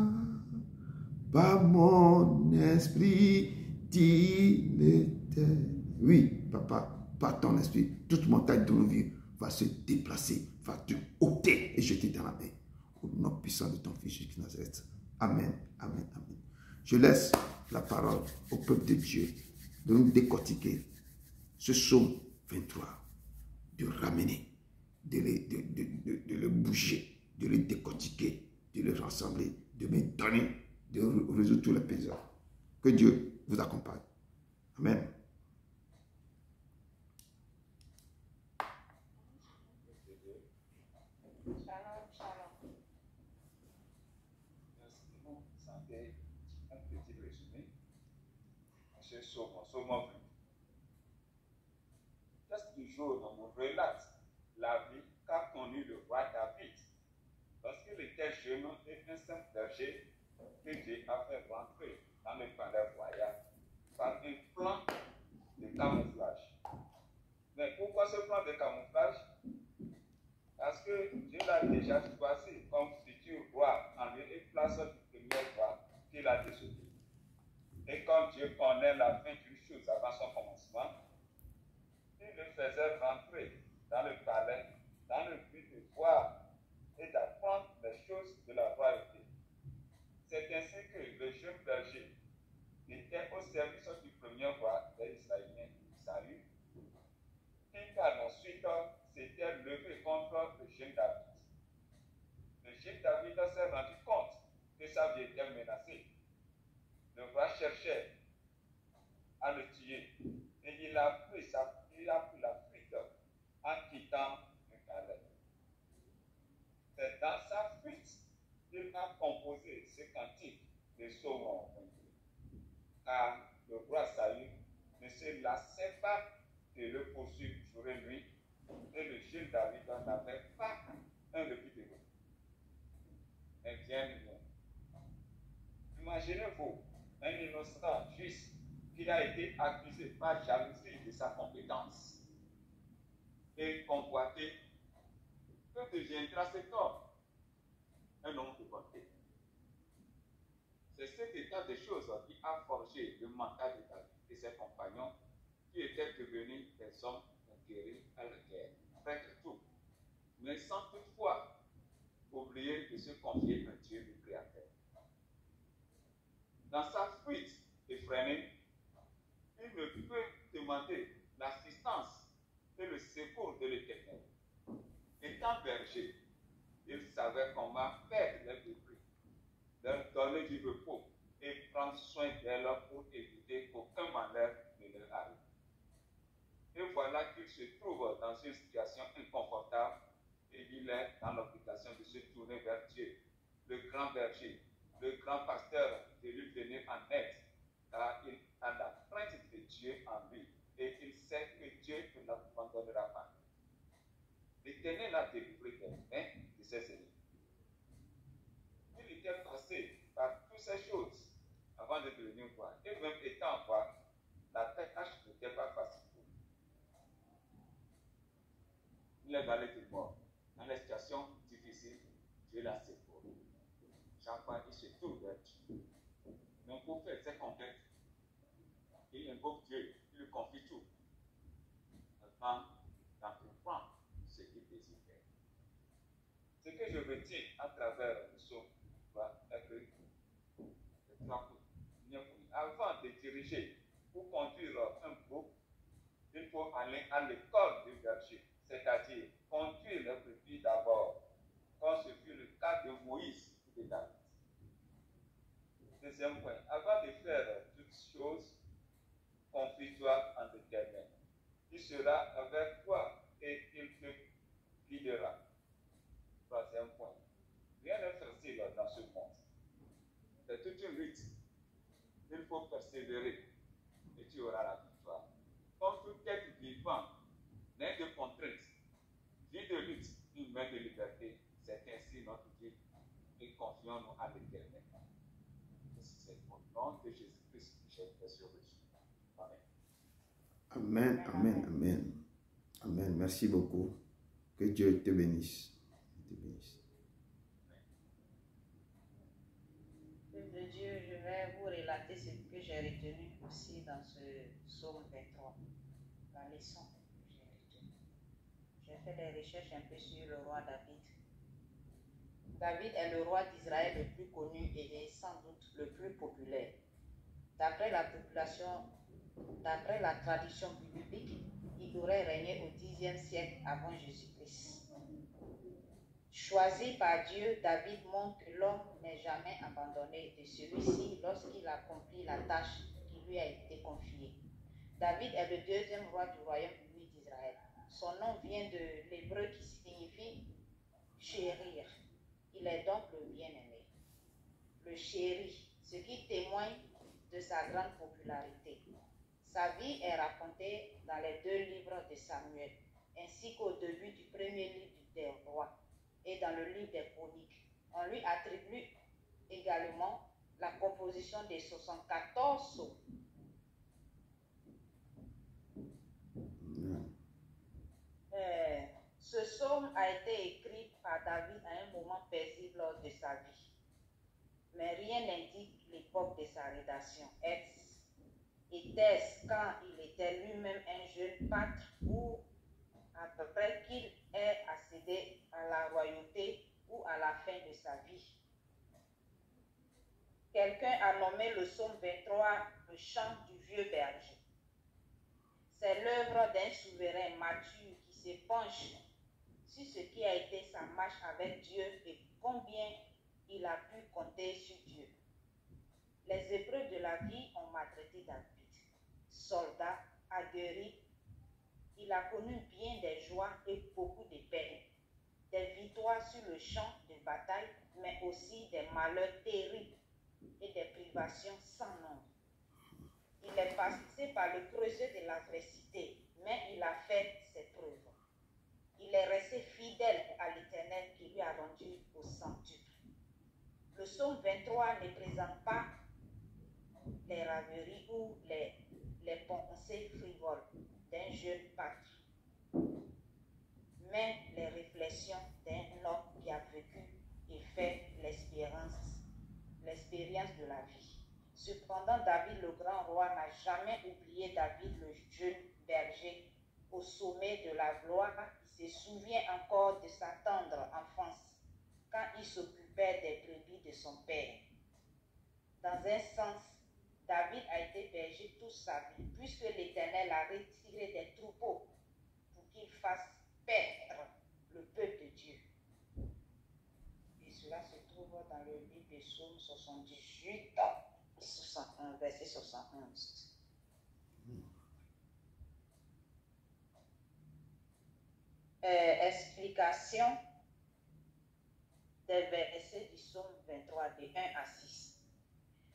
Par mon esprit, dit l'Éternel. Oui, papa, par ton esprit, toute montagne de nos vies va se déplacer, va te ôter et jeter dans la mer. Au nom puissant de ton Fils Jésus de Nazareth. Amen, amen, amen. Je laisse la parole au peuple de Dieu de nous décortiquer ce psaume 23, de ramener, de le bouger, de le décortiquer, de le rassembler, de me donner, de résoudre tous les paysans. Que Dieu vous accompagne. Amen. Qu'est-ce du jour on vous relate la vie qu'a connue le roi David lorsqu'il était jeune et un simple berger que Dieu a fait rentrer dans le palais royal par un plan de camouflage. Mais pourquoi ce plan de camouflage? Parce que Dieu l'a déjà choisi comme futur roi en lieu et place du premier roi qu'il a décidé. Et comme Dieu connaît la fin d'une chose avant son commencement, il le faisait rentrer dans le palais dans le but de voir et d'apprendre les choses de la royauté. C'est ainsi que le jeune berger était au service du premier roi des Israéliens, Saül, qui par ensuite s'était levé contre le jeune David. Le jeune David s'est rendu compte que sa vie était menacée. Le roi cherchait à le tuer et il a pris la fuite en quittant le palais. C'est dans sa fuite qu'il a composé ce cantique de psaume 22. Car le roi Saül ne se lassait pas de le poursuivre jour et nuit, et le jeune David n'avait pas un répit de repos. Mais bien imaginez-vous un innocent juste qui a été accusé par jalousie de sa compétence et convoité. Que deviendra cet homme? Un homme de bonté. C'est cet état de choses qui a forgé le mental de David et ses compagnons qui étaient devenus des hommes guéris à la guerre, prêts à tout, mais sans toutefois oublier de se confier à Dieu le Créateur. Dans sa fuite effrénée, il ne peut demander l'assistance et le secours de l'Éternel. Étant berger, il savait comment faire les brebis, leur donner du repos et prendre soin d'elles pour éviter qu'aucun malheur ne leur arrive. Et voilà qu'il se trouve dans une situation inconfortable et il est dans l'obligation de se tourner vers Dieu, le grand berger, le grand pasteur, de lui venir en aide, car il a la crainte de Dieu en lui et il sait que Dieu ne l'abandonnera pas. L'Éternel a délivré des mains de ses ennemis. Il était passé par toutes ces choses avant de devenir roi. Et même étant roi, la tâche n'était pas facile pour lui. Il est dans les morts. Dans les situations difficiles, Dieu l'a secouru. Chaque fois, il se tourne vers Dieu. Mais pour faire ses conquêtes, il invoque Dieu, il lui confie tout. Afin d'entreprendre ce qu'il désire faire. Ce que je retiens à travers le psaume est que les trois points. Avant de diriger ou conduire un groupe, il faut aller à l'école du berger, c'est-à-dire conduire les brebis d'abord, comme ce fut le cas de Moïse et de David. Deuxième point, avant de faire toutes choses, confie-toi en l'Éternel. Il sera avec toi et il te guidera. Troisième point, rien n'est facile dans ce monde. C'est toute une lutte. Il faut persévérer et tu auras la victoire. Comme tout être vivant n'est de contrainte, vie de lutte, une main de liberté. C'est ainsi notre Dieu. Et confions-nous à l'Éternel. C'est au nom de Jésus-Christ que j'ai fait ce reçu. Amen. Amen, amen, amen. Amen. Merci beaucoup. Que Dieu te bénisse. Peuple de Dieu, je vais vous relater ce que j'ai retenu aussi dans ce psaume 23, la leçon que j'ai retenue. J'ai fait des recherches un peu sur le roi David. David est le roi d'Israël le plus connu et est sans doute le plus populaire. D'après la tradition biblique, il aurait régné au Xe siècle avant Jésus-Christ. Choisi par Dieu, David montre que l'homme n'est jamais abandonné de celui-ci lorsqu'il accomplit la tâche qui lui a été confiée. David est le deuxième roi du royaume uni d'Israël. Son nom vient de l'hébreu qui signifie chérir. Il est donc le bien-aimé, le chéri, ce qui témoigne de sa grande popularité. Sa vie est racontée dans les 2 livres de Samuel, ainsi qu'au début du premier livre des rois et dans le livre des chroniques. On lui attribue également la composition des 74 psaumes. Ce psaume a été écrit par David à un moment paisible lors de sa vie. Mais rien n'indique l'époque de sa rédaction. Était-ce quand il était lui-même un jeune pâtre ou après qu'il ait accédé à la royauté ou à la fin de sa vie? Quelqu'un a nommé le psaume 23 le chant du vieux berger. C'est l'œuvre d'un souverain mature qui se penche sur ce qui a été sa marche avec Dieu et combien il a pu compter sur Dieu. Les épreuves de la vie ont maltraité David. Soldat, aguerri, il a connu bien des joies et beaucoup de peines, des victoires sur le champ de bataille, mais aussi des malheurs terribles et des privations sans nombre. Il est passé par le creuset de l'adversité, mais il a fait ses preuves. Il est resté fidèle à l'Éternel qui lui a rendu au centuple. Le psaume 23 ne présente pas les raveries ou les pensées frivoles d'un jeune pâtre, mais les réflexions d'un homme qui a vécu et fait l'expérience de la vie. Cependant, David, le grand roi, n'a jamais oublié David, le jeune berger, au sommet de la gloire. Il se souvient encore de sa tendre enfance, quand il s'occupait des brebis de son père. Dans un sens, David a été berger toute sa vie, puisque l'Éternel a retiré des troupeaux pour qu'il fasse perdre le peuple de Dieu. Et cela se trouve dans le livre des Psaumes 78, 61, verset 71. Explication des versets du psaume 23, de 1 à 6.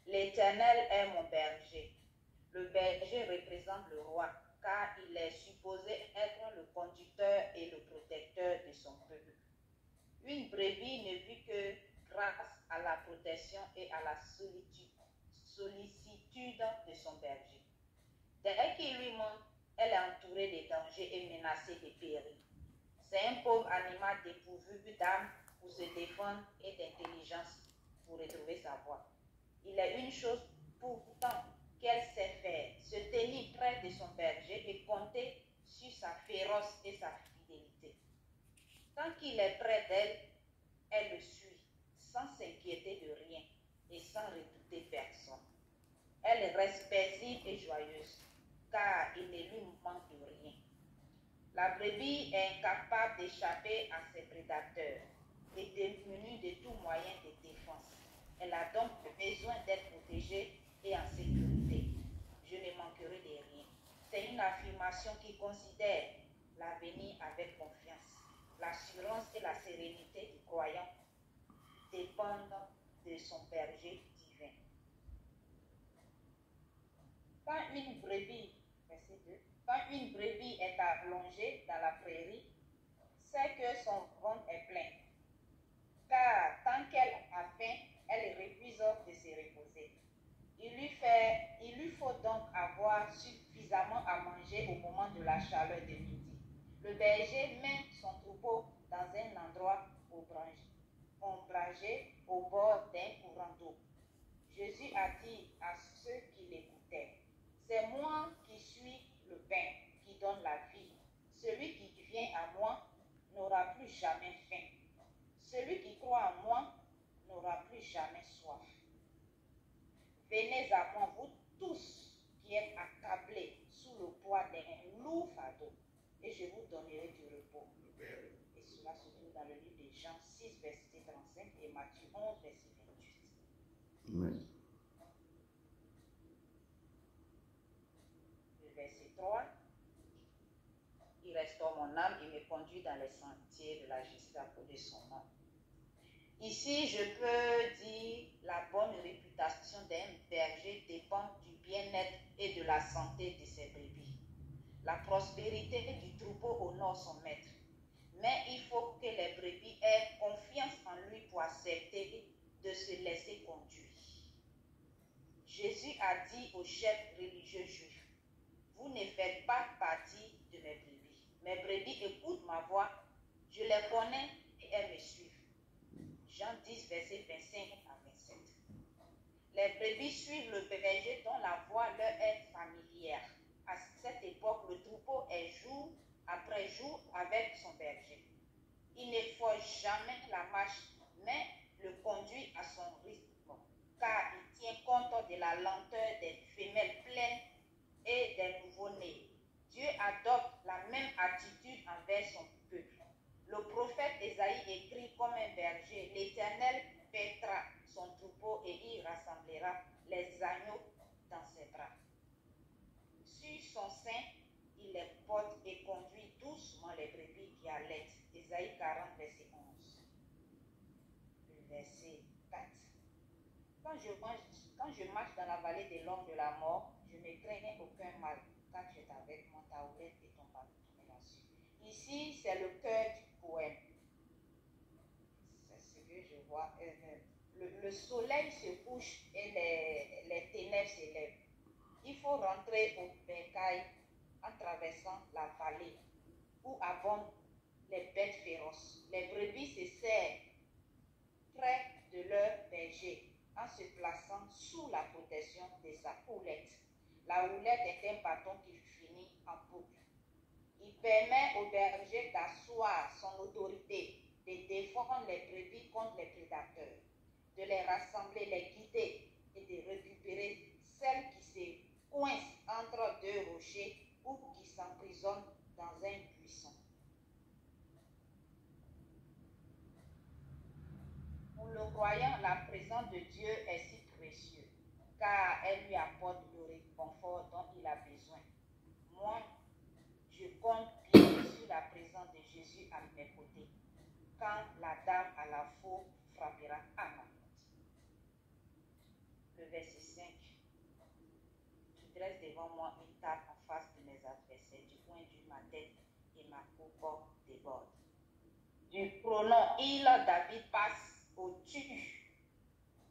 L'Éternel est mon berger. Le berger représente le roi, car il est supposé être le conducteur et le protecteur de son peuple. Une brebis ne vit que grâce à la protection et à la sollicitude de son berger. Dès qu'il lui manque, elle est entourée de dangers et menacée de périls. C'est un pauvre animal dépourvu d'âme pour se défendre et d'intelligence pour retrouver sa voie. Il est une chose pourtant qu'elle sait faire, se tenir près de son berger et compter sur sa féroce et sa fidélité. Tant qu'il est près d'elle, elle le suit, sans s'inquiéter de rien et sans redouter personne. Elle reste paisible et joyeuse, car il ne lui manque de rien. La brebis est incapable d'échapper à ses prédateurs et démunie de tout moyen de défense. Elle a donc besoin d'être protégée et en sécurité. Je ne manquerai de rien. C'est une affirmation qui considère l'avenir avec confiance. L'assurance et la sérénité du croyant dépendent de son berger divin. Quand une brebis, verset 2, Quand une brebis est allongée dans la prairie, c'est que son ventre est plein. Car tant qu'elle a faim, elle refuse de se reposer. Il lui faut donc avoir suffisamment à manger au moment de la chaleur de midi. Le berger met son troupeau dans un endroit ombragé au bord d'un courant d'eau. Jésus a dit à ceux qui l'écoutaient, « C'est moi qui suis le pain qui donne la vie. Celui qui vient à moi n'aura plus jamais faim. Celui qui croit en moi n'aura plus jamais soif. Venez à moi, vous tous qui êtes accablés sous le poids d'un lourd fardeau, et je vous donnerai du repos. » Et cela se trouve dans le livre de Jean 6, verset 35 et Matthieu 11, verset 28. Amen. Le verset 3. Il restaure mon âme et me conduit dans les sentiers de la justice à cause de son nom. Ici, je peux dire la bonne réputation d'un berger dépend du bien-être et de la santé de ses brebis. La prospérité du troupeau honore son maître. Mais il faut que les brebis aient confiance en lui pour accepter de se laisser conduire. Jésus a dit aux chefs religieux juifs, « Vous ne faites pas partie de mes brebis. Mes brebis écoutent ma voix, je les connais et elles me suivent. » Jean 10, verset 25 à 27. Les brebis suivent le berger dont la voix leur est familière. À cette époque, le troupeau est jour après jour avec son berger. Il ne force jamais la marche, mais le conduit à son rythme, car il tient compte de la lenteur des femelles pleines et des nouveau-nés. Dieu adopte la même attitude envers son peuple. Le prophète Ésaïe écrit comme un berger, « L'Éternel paîtra son troupeau et il rassemblera les agneaux dans ses bras. Sur son sein, il les porte et conduit doucement les brebis qui allaitent. » Ésaïe 40, verset 11. Le verset 4. Quand je marche dans la vallée de l'ombre de la mort, je ne crains aucun mal, car tu es avec moi, ta houlette et ton bâton me rassurent. Ici, c'est le cœur du poème. C'est ce que je vois. Le soleil se couche et les ténèbres s'élèvent. Il faut rentrer au bercail en traversant la vallée où abondent les bêtes féroces. Les brebis se serrent près de leur berger en se plaçant sous la protection de sa houlette. La houlette est un bâton qui finit en boucle. Il permet au berger d'asseoir son autorité, de défendre les brebis contre les prédateurs, de les rassembler, les guider et de récupérer celles qui se coincent entre deux rochers ou qui s'emprisonnent dans un buisson. Pour le croyant, la présence de Dieu est si précieuse, car elle lui apporte le réconfort dont il a besoin. Moi, je compte bien sur la présence de Jésus à mes côtés, quand la dame à la faux frappera à ma porte. Le verset 5. Tu dresses devant moi une table en face de mes adversaires, du coin de ma tête et ma coupe déborde. Du pronom il, David passe au tu,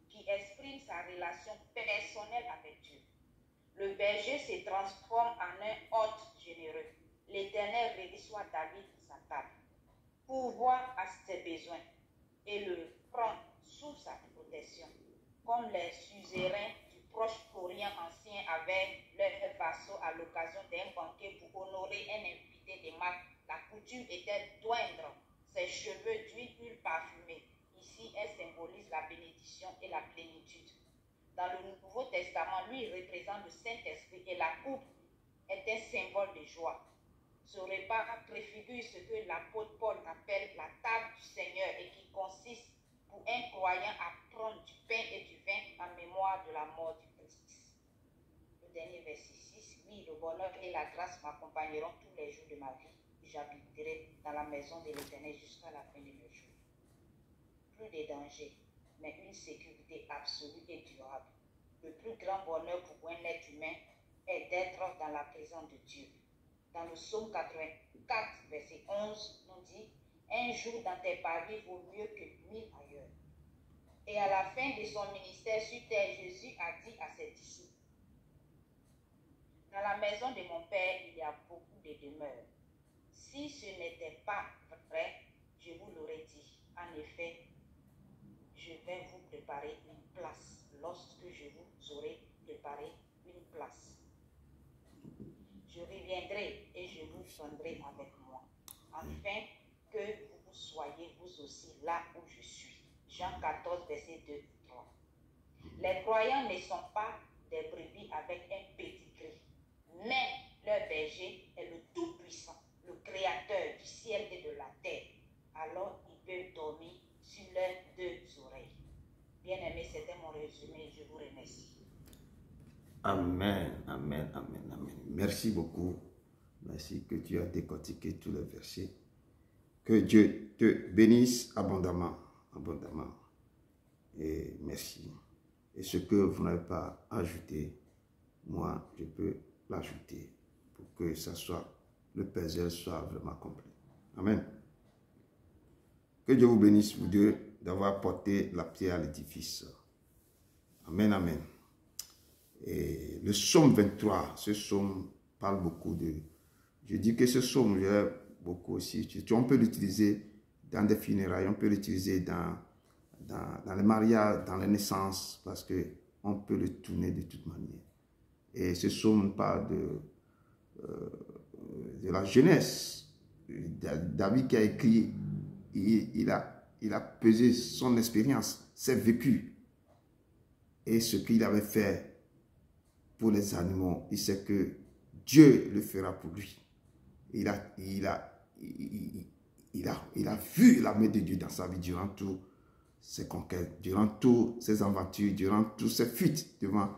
qui exprime sa relation personnelle avec Dieu. Le berger se transforme en un hôte généreux. L'Éternel reçoit David sa table, pourvoit à ses besoins et le prend sous sa protection, comme les suzerains du Proche-Orient ancien avaient leurs vassaux à l'occasion d'un banquet pour honorer un invité de marque. La coutume était d'oindre ses cheveux d'huile parfumée. Ici, elle symbolise la bénédiction et la plénitude. Dans le Nouveau Testament, lui représente le Saint-Esprit et la coupe est un symbole de joie. Ce repas préfigure ce que l'apôtre Paul appelle la table du Seigneur et qui consiste pour un croyant à prendre du pain et du vin en mémoire de la mort du Christ. Le dernier verset 6, oui, le bonheur et la grâce m'accompagneront tous les jours de ma vie et j'habiterai dans la maison de l'Éternel jusqu'à la fin de mes jours. Plus de dangers, mais une sécurité absolue et durable. Le plus grand bonheur pour un être humain est d'être dans la présence de Dieu. dans le psaume 84, verset 11, nous dit « Un jour dans tes pavis vaut mieux que 1000 ailleurs. » Et à la fin de son ministère sur terre, Jésus a dit à ses disciples, « Dans la maison de mon Père, il y a beaucoup de demeures. Si ce n'était pas vrai, je vous l'aurais dit. En effet, je vais vous préparer une place lorsque je vous aurai préparé une place. Je reviendrai et je vous prendrai avec moi, afin que vous soyez vous aussi là où je suis. » Jean 14, verset 2, 3. Les croyants ne sont pas des brebis avec un petit cri, mais leur berger est le Tout-Puissant, le Créateur du ciel et de la terre. Alors ils peuvent dormir sur leurs deux oreilles. Bien-aimés, c'était mon résumé. Je vous remercie. Amen, amen, amen, amen. Merci beaucoup. Merci que tu as décortiqué tous les versets. Que Dieu te bénisse abondamment, abondamment. Et merci. Et ce que vous n'avez pas ajouté, moi, je peux l'ajouter pour que ça soit, le puzzle soit vraiment complet. Amen. Que Dieu vous bénisse, vous deux, d'avoir porté la pierre à l'édifice. Amen, amen. Et le psaume 23, ce psaume parle beaucoup de... Je dis que ce psaume, j'ai beaucoup aussi. On peut l'utiliser dans des funérailles, on peut l'utiliser dans les mariages, dans les naissances, parce qu'on peut le tourner de toute manière. Et ce psaume parle de la jeunesse. David qui a écrit, il a pesé son expérience, ses vécus et ce qu'il avait fait pour les animaux. Il sait que Dieu le fera pour lui. Il a vu la main de Dieu dans sa vie durant toutes ses conquêtes, durant toutes ses aventures, durant toutes ses fuites devant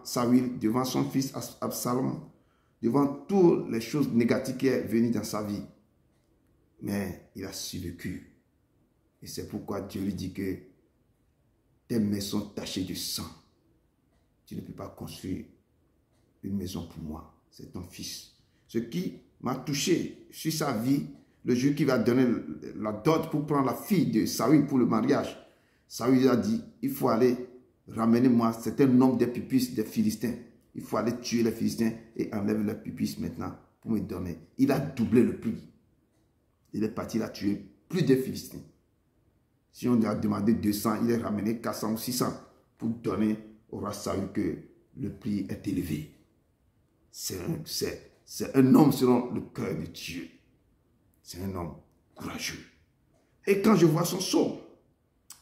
Saül, devant son fils Absalom, devant toutes les choses négatives qui sont venues dans sa vie. Mais il a survécu. Et c'est pourquoi Dieu lui dit que tes mains sont tachées de sang. Tu ne peux pas construire une maison pour moi. C'est ton fils. Ce qui m'a touché sur sa vie, le jour qui va donner la dot pour prendre la fille de Saül pour le mariage, Saül a dit, il faut aller ramener moi, c'est un homme des pupitres des Philistins. Il faut aller tuer les Philistins et enlever leurs pupitres maintenant pour me donner. Il a doublé le prix. Il est parti, il a tué plus de Philistins. Si on lui a demandé 200, il est ramené 400 ou 600 pour donner au roi Saül que le prix est élevé. C'est un homme selon le cœur de Dieu. C'est un homme courageux. Et quand je vois son psaume,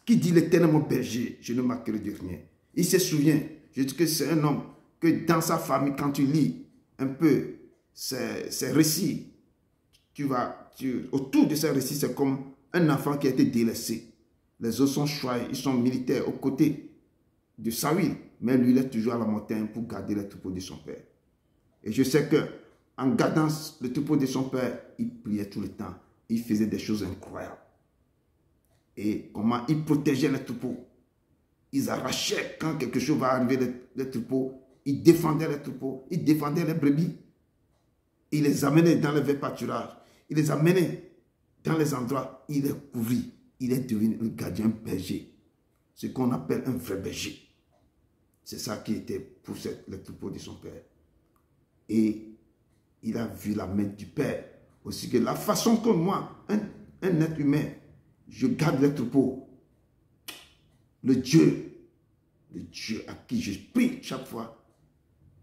qui dit l'Éternel mon berger, je ne manquerai de rien. Il se souvient, je dis que c'est un homme que dans sa famille, quand tu lis un peu ses récits, autour de ces récits, c'est comme un enfant qui a été délaissé. Les autres sont choyés, ils sont militaires aux côtés de Saül, mais lui, il est toujours à la montagne pour garder les troupeaux de son père. Et je sais que en gardant le troupeau de son père, il priait tout le temps. Il faisait des choses incroyables. Et comment il protégeait les troupeaux. Ils arrachaient quand quelque chose va arriver les troupeaux. Il défendait les troupeaux. Il défendait les brebis. Il les amenait dans les verts pâturages. Il les amenait dans les endroits. Il les couvrit. Il est devenu un gardien berger. Ce qu'on appelle un vrai berger. C'est ça qui était pour les troupeaux de son père. Et il a vu la main du Père. Aussi que la façon que moi, un être humain, je garde les troupeaux. Le Dieu à qui je prie chaque fois,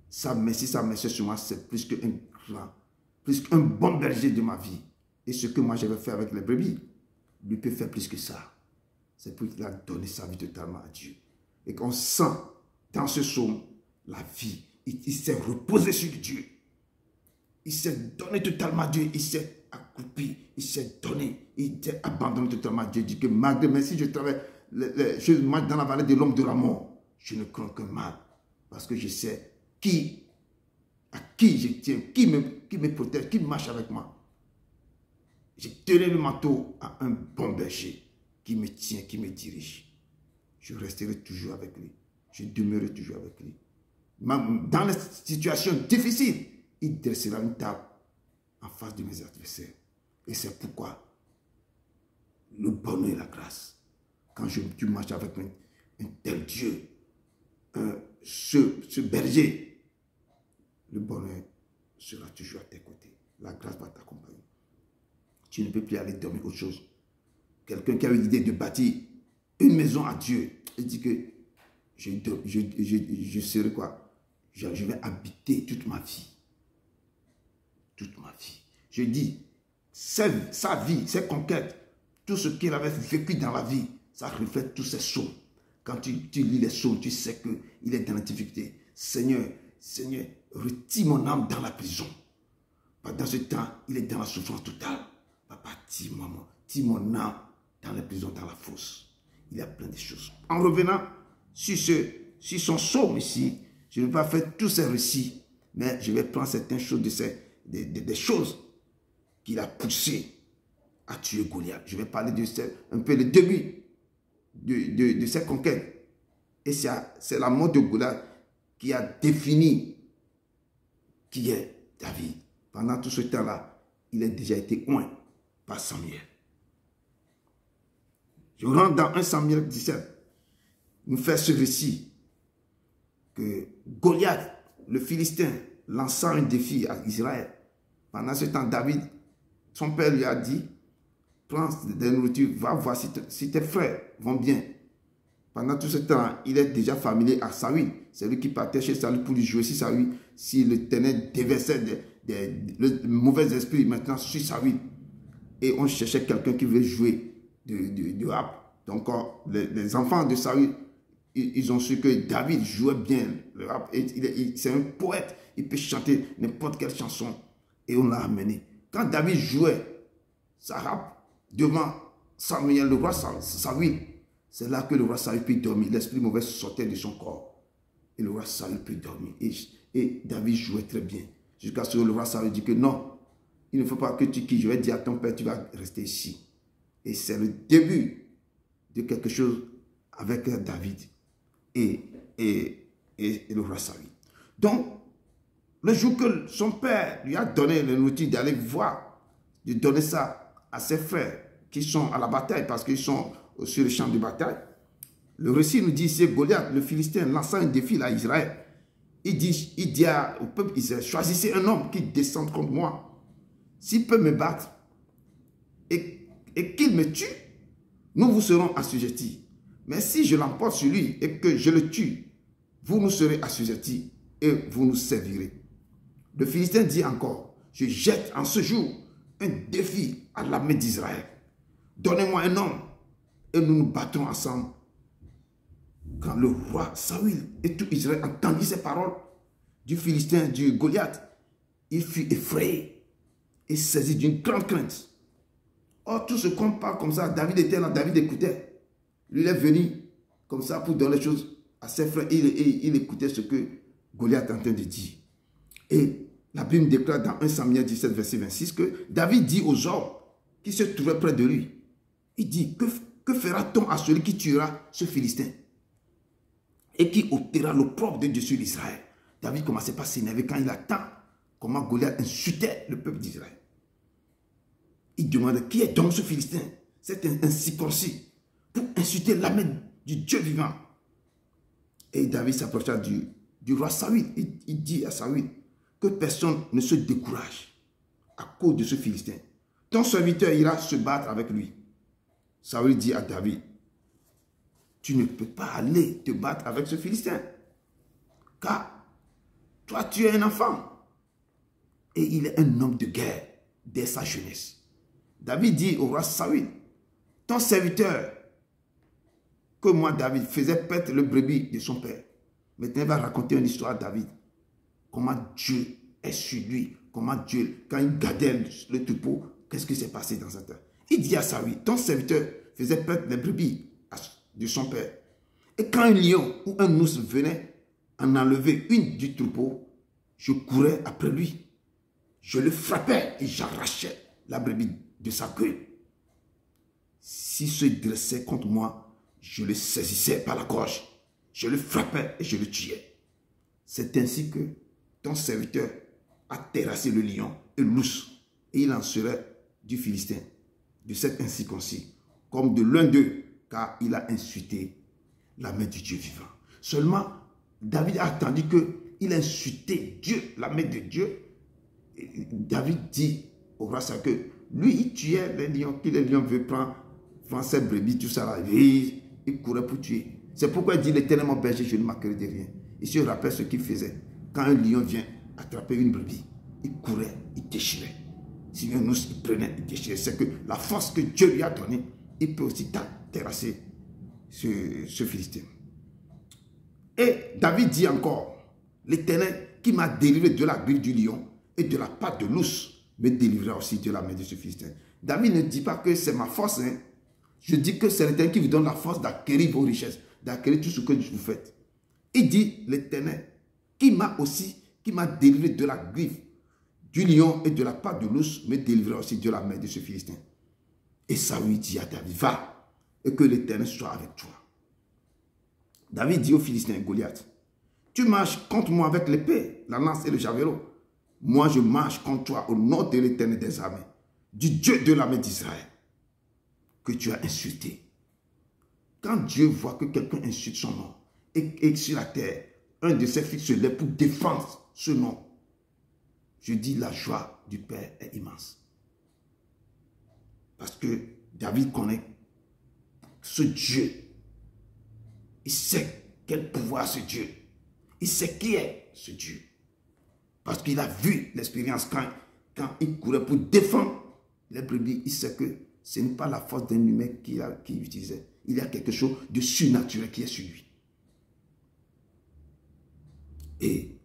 sa merci sur moi, c'est plus qu'un grand, plus qu'un bon berger de ma vie. Et ce que moi j'avais fait avec les brebis, lui peut faire plus que ça. C'est pour qu'il a donné sa vie totalement à Dieu. Et qu'on sent dans ce psaume la vie. Il s'est reposé sur Dieu. Il s'est donné totalement à Dieu. Il s'est accroupi. Il s'est donné. Il s'est abandonné totalement à Dieu. Il dit que malgré, même si je travaille, je marche dans la vallée de l'homme de la mort, je ne crains que mal. Parce que je sais à qui je tiens, qui me protège, qui marche avec moi. J'ai tenu le manteau à un bon berger qui me tient, qui me dirige. Je resterai toujours avec lui. Je demeurerai toujours avec lui. Dans les situations difficiles, il dressera une table en face de mes adversaires. Et c'est pourquoi le bonheur et la grâce, quand tu marches avec un tel Dieu, ce berger, le bonheur sera toujours à tes côtés. La grâce va t'accompagner. Tu ne peux plus aller dormir autre chose. Quelqu'un qui a eu l'idée de bâtir une maison à Dieu, il dit que je serai quoi? Je vais habiter toute ma vie. Toute ma vie. Je dis, sa vie, ses conquêtes, tout ce qu'il avait vécu dans la vie, ça reflète tous ses psaumes. Quand tu lis les psaumes, tu sais qu'il est dans la difficulté. Seigneur, retire mon âme dans la prison. Pendant ce temps, il est dans la souffrance totale. Papa, tire mon âme dans la prison, dans la fosse. Il y a plein de choses. En revenant sur son psaume ici, je ne vais pas faire tous ces récits, mais je vais prendre certaines choses des choses qu'il a poussées à tuer Goliath. Je vais parler de un peu le début de ses conquêtes. Et c'est la mort de Goliath qui a défini qui est David. Pendant tout ce temps-là, il a déjà été oint par Samuel. Je rentre dans 1 Samuel 17. Nous fait ce récit que Goliath, le Philistin, lançant un défi à Israël. Pendant ce temps, David, son père lui a dit, prends des nourritures, va voir si tes frères vont bien. Pendant tout ce temps, il est déjà familier à Saül. C'est lui qui partait chez Saül pour lui jouer. Si Saül, s'il le tenait, déversait le mauvais esprit maintenant sur Saül. Et on cherchait quelqu'un qui veut jouer du rap. Donc, les enfants de Saül, ils ont su que David jouait bien le rap. C'est un poète. Il peut chanter n'importe quelle chanson. Et on l'a amené. Quand David jouait sa rap devant Samuel, le roi Saül, c'est là que le roi Saül peut dormir. L'esprit mauvais sortait de son corps. Et le roi Saül peut dormir. Et David jouait très bien. Jusqu'à ce que le roi Saül dit que non, il ne faut pas que tu quittes. Je vais dire à ton père, tu vas rester ici. Et c'est le début de quelque chose avec David et le roi Saül. Donc, le jour que son père lui a donné le nourriture d'aller voir, de donner ça à ses frères qui sont à la bataille parce qu'ils sont sur le champ de bataille, le récit nous dit, c'est Goliath, le Philistin, lançant un défi à Israël. Il dit au peuple Israël, choisissez un homme qui descende contre moi. S'il peut me battre et qu'il me tue, nous vous serons assujettis. Mais si je l'emporte sur lui et que je le tue, vous nous serez assujettis et vous nous servirez. Le Philistin dit encore, je jette en ce jour un défi à l'armée d'Israël. Donnez-moi un homme et nous nous battrons ensemble. Quand le roi Saül et tout Israël entendit ces paroles du Philistin, du Goliath, il fut effrayé et saisi d'une grande crainte. Or, tout ce qu'on parle comme ça, David était là, David écoutait. Lui, il est venu comme ça pour donner les choses à ses frères. Il écoutait ce que Goliath est en train de dire. Et la Bible déclare dans 1 Samuel 17, verset 26, que David dit aux hommes qui se trouvaient près de lui, il dit, que fera-t-on à celui qui tuera ce Philistin et qui ôtera l'opprobre de Dieu sur l'Israël? David commençait pas à s'énerver quand il attend comment Goliath insultait le peuple d'Israël. Il demande, qui est donc ce Philistin? C'est un incirconcis pour insulter l'armée du Dieu vivant. Et David s'approcha du roi Saül. Il dit à Saül que personne ne se décourage à cause de ce Philistin. Ton serviteur ira se battre avec lui. Saül dit à David, tu ne peux pas aller te battre avec ce Philistin, car toi tu es un enfant et il est un homme de guerre dès sa jeunesse. David dit au roi Saül, ton serviteur, que moi David faisait perdre le brebis de son père. Maintenant il va raconter une histoire à David. Comment Dieu est sur lui, comment Dieu, quand il gardait le troupeau, qu'est-ce qui s'est passé dans sa terre. Il dit à Saül, ton serviteur faisait perdre les brebis de son père. Et quand un lion ou un ours venait en enlever une du troupeau, je courais après lui. Je le frappais et j'arrachais la brebis de sa queue. S'il se dressait contre moi, je le saisissais par la gorge. Je le frappais et je le tuais. C'est ainsi que ton serviteur à terrasser le lion et l'ours, et il en serait du Philistin, de cet incirconcis, comme de l'un d'eux, car il a insulté la main du Dieu vivant. Seulement, David a attendu qu'il a insulté Dieu, la main de Dieu. Et David dit au roi Saül que lui, il tuait les lions, que les lions veulent prendre ses brebis, tout ça là. Et il courait pour tuer. C'est pourquoi il dit l'Éternel mon berger, je ne manquerai de rien. Il se rappelle ce qu'il faisait. Quand un lion vient attraper une brebis, il courait, il déchirait. Si un ours, il prenait, il déchirait. C'est que la force que Dieu lui a donnée, il peut aussi terrasser ce Philistin. Et David dit encore, l'Éternel qui m'a délivré de la griffe du lion et de la patte de l'ours, me délivrera aussi de la main de ce Philistin. David ne dit pas que c'est ma force. Hein. Je dis que c'est l'Éternel qui vous donne la force d'acquérir vos richesses, d'acquérir tout ce que vous faites. Il dit l'Éternel qui m'a délivré de la griffe du lion et de la patte de l'ours, me délivrera aussi de la main de ce Philistin. Et Saül dit à David, va, et que l'Éternel soit avec toi. David dit au Philistin Goliath, tu marches contre moi avec l'épée, la lance et le javelot. Moi, je marche contre toi au nom de l'Éternel des armées, du Dieu de l'armée d'Israël, que tu as insulté. Quand Dieu voit que quelqu'un insulte son nom, et sur la terre, un de ses fils se lève pour défendre ce nom, je dis la joie du Père est immense. Parce que David connaît ce Dieu. Il sait quel pouvoir ce Dieu. Il sait qui est ce Dieu. Parce qu'il a vu l'expérience quand il courait pour défendre les brebis. Il sait que ce n'est pas la force d'un humain qu'il utilisait. Il y a quelque chose de surnaturel qui est sur lui. Et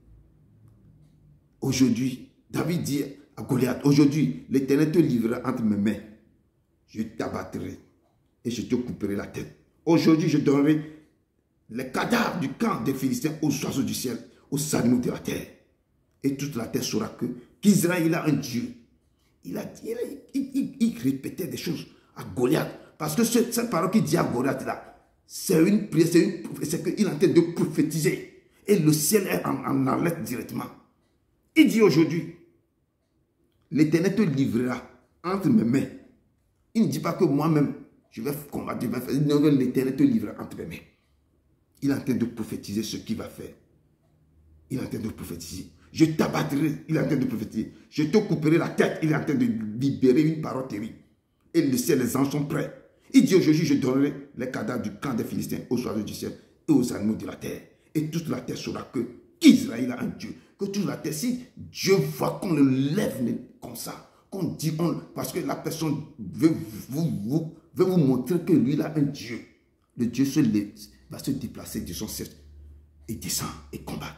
aujourd'hui, David dit à Goliath, aujourd'hui, l'Éternel te livrera entre mes mains. Je t'abattrai et je te couperai la tête. Aujourd'hui, je donnerai les cadavres du camp des Philistins aux oiseaux du ciel, aux animaux de la terre. Et toute la terre saura qu'Israël a un Dieu. Il répétait des choses à Goliath. Parce que cette parole qu'il dit à Goliath là, c'est une prière, c'est qu'il est en train de prophétiser. Et le ciel est en alerte directement. Il dit aujourd'hui, l'Éternel te livrera entre mes mains. Il ne dit pas que moi-même, je vais combattre, je vais faire. Non, l'Éternel te livrera entre mes mains. Il est en train de prophétiser ce qu'il va faire. Il est en train de prophétiser. Je t'abattrai, il est en train de prophétiser. Je te couperai la tête, il est en train de libérer une parole terrible. Et le ciel, les anges sont prêts. Il dit aujourd'hui, je donnerai les cadavres du camp des Philistins aux oiseaux du ciel et aux animaux de la terre. Et toute la terre saura qu'Israël a un Dieu. Que toute la terre, si Dieu voit qu'on le lève comme ça, qu'on dit, parce que la personne veut vous montrer que lui, il a un Dieu. Le Dieu va se déplacer de son siège et descend et combat.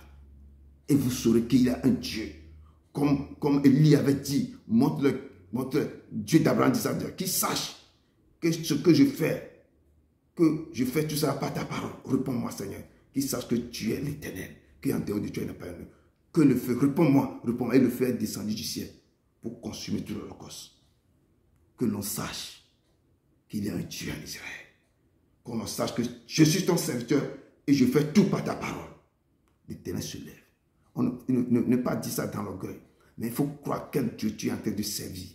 Et vous saurez qu'il a un Dieu. Comme Élie avait dit, montre Dieu d'Abraham, d'Isaac, qu'il sache que ce que je fais tout ça par ta parole. Réponds-moi, Seigneur. Qu'il sache que tu es l'Éternel, qu'en dehors de toi, il n'y a pas un autre. Que le feu, réponds-moi, et le feu est descendu du ciel pour consumer tout l'Holocauste. Que l'on sache qu'il y a un Dieu en Israël. Que l'on sache que je suis ton serviteur et je fais tout par ta parole. L'Éternel se lève. Ne pas dire ça dans l'orgueil, mais il faut croire quel Dieu tu es en train de servir.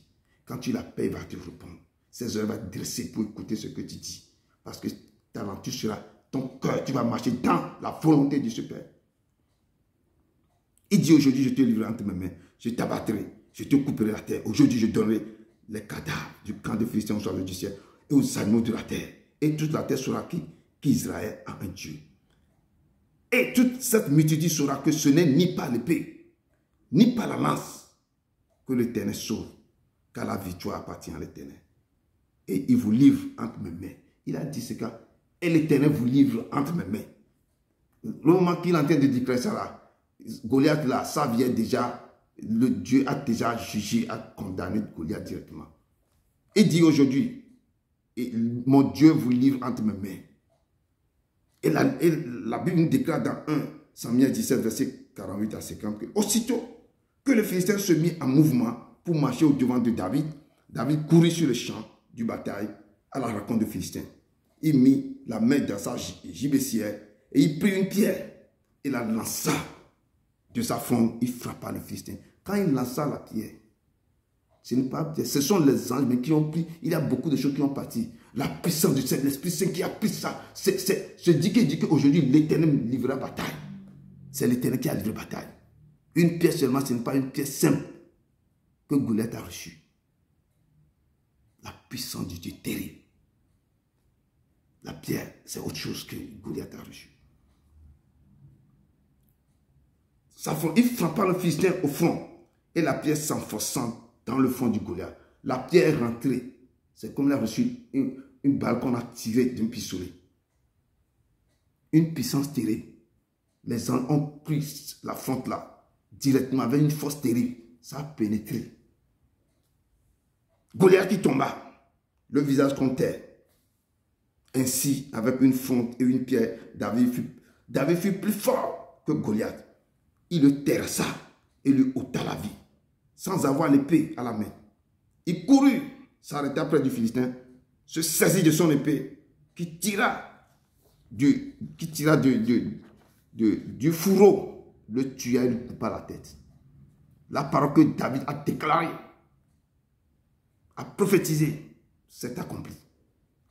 Quand tu l'appelles, il va te répondre. Ses heures va te dresser pour écouter ce que tu dis. Parce que ta langue sera ton cœur, tu vas marcher dans la volonté de ce Père. Il dit aujourd'hui, je te livrerai entre mes mains, je t'abattrai, je te couperai la terre. Aujourd'hui, je donnerai les cadavres du camp de Philistins aux oiseaux du ciel et aux animaux de la terre. Et toute la terre saura qu'Israël a un Dieu. Et toute cette multitude saura que ce n'est ni par l'épée, ni par la lance que l'Éternel sauve, car la victoire appartient à l'Éternel. Et il vous livre entre mes mains. Il a dit ce cas. Et l'Éternel vous livre entre mes mains. Le moment qu'il est en train de déclarer ça là, Goliath là, ça vient déjà, le Dieu a déjà jugé, a condamné Goliath directement. Il dit aujourd'hui, mon Dieu vous livre entre mes mains. Et la Bible nous déclare dans 1 Samuel 17, verset 48 à 50, que aussitôt que le Philistin se mit en mouvement pour marcher au devant de David, David courut sur le champ du bataille à la rencontre de Philistin. Il mit la main dans sa gibecière et il prit une pierre et la lança de sa fronde. Il frappa le Philistin. quand il lança la pierre, ce n'est pas pierre, ce sont les anges mais qui ont pris, il y a beaucoup de choses qui ont parti. La puissance du Seigneur, l'Esprit Saint qui a pris ça. Je dis qu'aujourd'hui, l'Éternel livrera bataille. C'est l'Éternel qui a livré bataille. Une pierre seulement, ce n'est pas une pierre simple que Goliath a reçue. La puissance du Dieu terrible. La pierre, c'est autre chose que Goliath a reçu. Il frappa le Philistin au front et la pierre s'enfonçant dans le front du Goliath. La pierre est rentrée. C'est comme il a reçu une balle qu'on a tirée d'un pistolet. Une puissance terrible. Les anges ont pris la fente là, directement, avec une force terrible. Ça a pénétré. Goliath qui tomba, le visage contre terre. Ainsi, avec une fonte et une pierre, David fut plus fort que Goliath. Il le terrassa et lui ôta la vie, sans avoir l'épée à la main. Il courut, s'arrêta près du Philistin, se saisit de son épée, qui tira du fourreau, le tua et lui coupa la tête. La parole que David a déclarée, a prophétisé, s'est accomplie.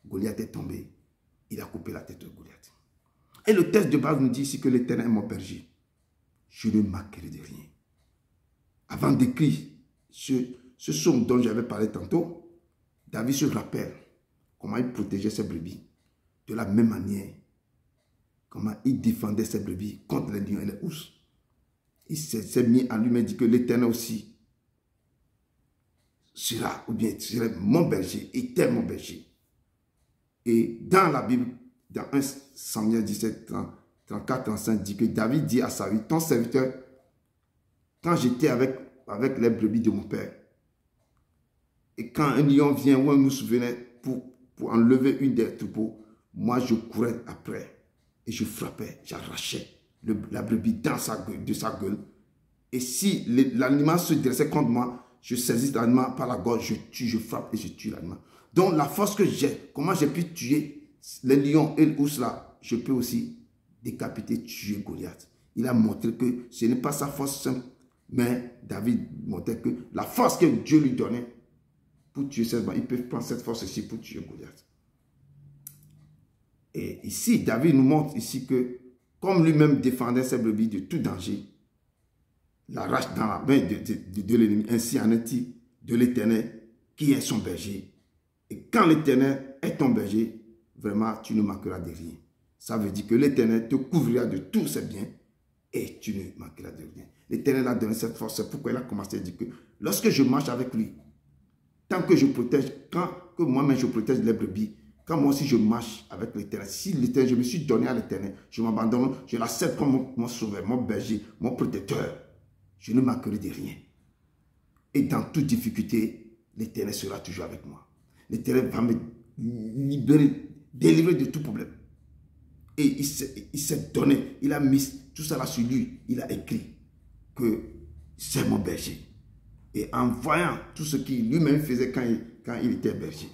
Goliath est tombé, il a coupé la tête de Goliath. Et le texte de base nous dit ici que l'Éternel est mon berger. Je ne manquerai de rien. Avant d'écrire ce psaume dont j'avais parlé tantôt, David se rappelle comment il protégeait ses brebis. De la même manière, comment il défendait ses brebis contre les lions et les ours. Il s'est mis à lui-même dit que l'Éternel aussi sera, ou bien serait mon berger, était mon berger. Et dans la Bible, dans 1 Samuel 17, 34, 35, dit que David dit à Saül, ton serviteur, quand j'étais avec les brebis de mon père, et quand un lion vient ou un ours venait pour enlever une des troupeaux, moi je courais après et je frappais, j'arrachais la brebis de sa gueule. Et si l'animal se dressait contre moi, je saisis l'animal par la gorge, je frappe et je tue l'animal. Donc la force que j'ai, comment j'ai pu tuer les lions et l'ours là, je peux aussi décapiter, tuer Goliath. Il a montré que ce n'est pas sa force simple, mais David montrait que la force que Dieu lui donnait pour tuer cette il peut prendre cette force-ci pour tuer Goliath. Et ici, David nous montre ici que, comme lui-même défendait ses brebis de tout danger, l'arrache dans la main de l'ennemi. Ainsi en est-il de l'Éternel qui est son berger. Et quand l'Éternel est ton berger, vraiment, tu ne manqueras de rien. Ça veut dire que l'Éternel te couvrira de tous ses biens et tu ne manqueras de rien. L'Éternel a donné cette force. C'est pourquoi il a commencé à dire que lorsque je marche avec lui, tant que je protège, que moi-même je protège les brebis, quand moi aussi je marche avec l'Éternel, si l'Éternel, je me suis donné à l'Éternel, je m'abandonne, je l'accepte comme mon sauveur, mon berger, mon protecteur, je ne manquerai de rien. Et dans toute difficulté, l'Éternel sera toujours avec moi. L'Éternel va me libérer, délivrer de tout problème. Et il s'est donné, il a mis tout ça là sur lui, il a écrit que c'est mon berger. Et en voyant tout ce qu'il lui-même faisait quand il était berger.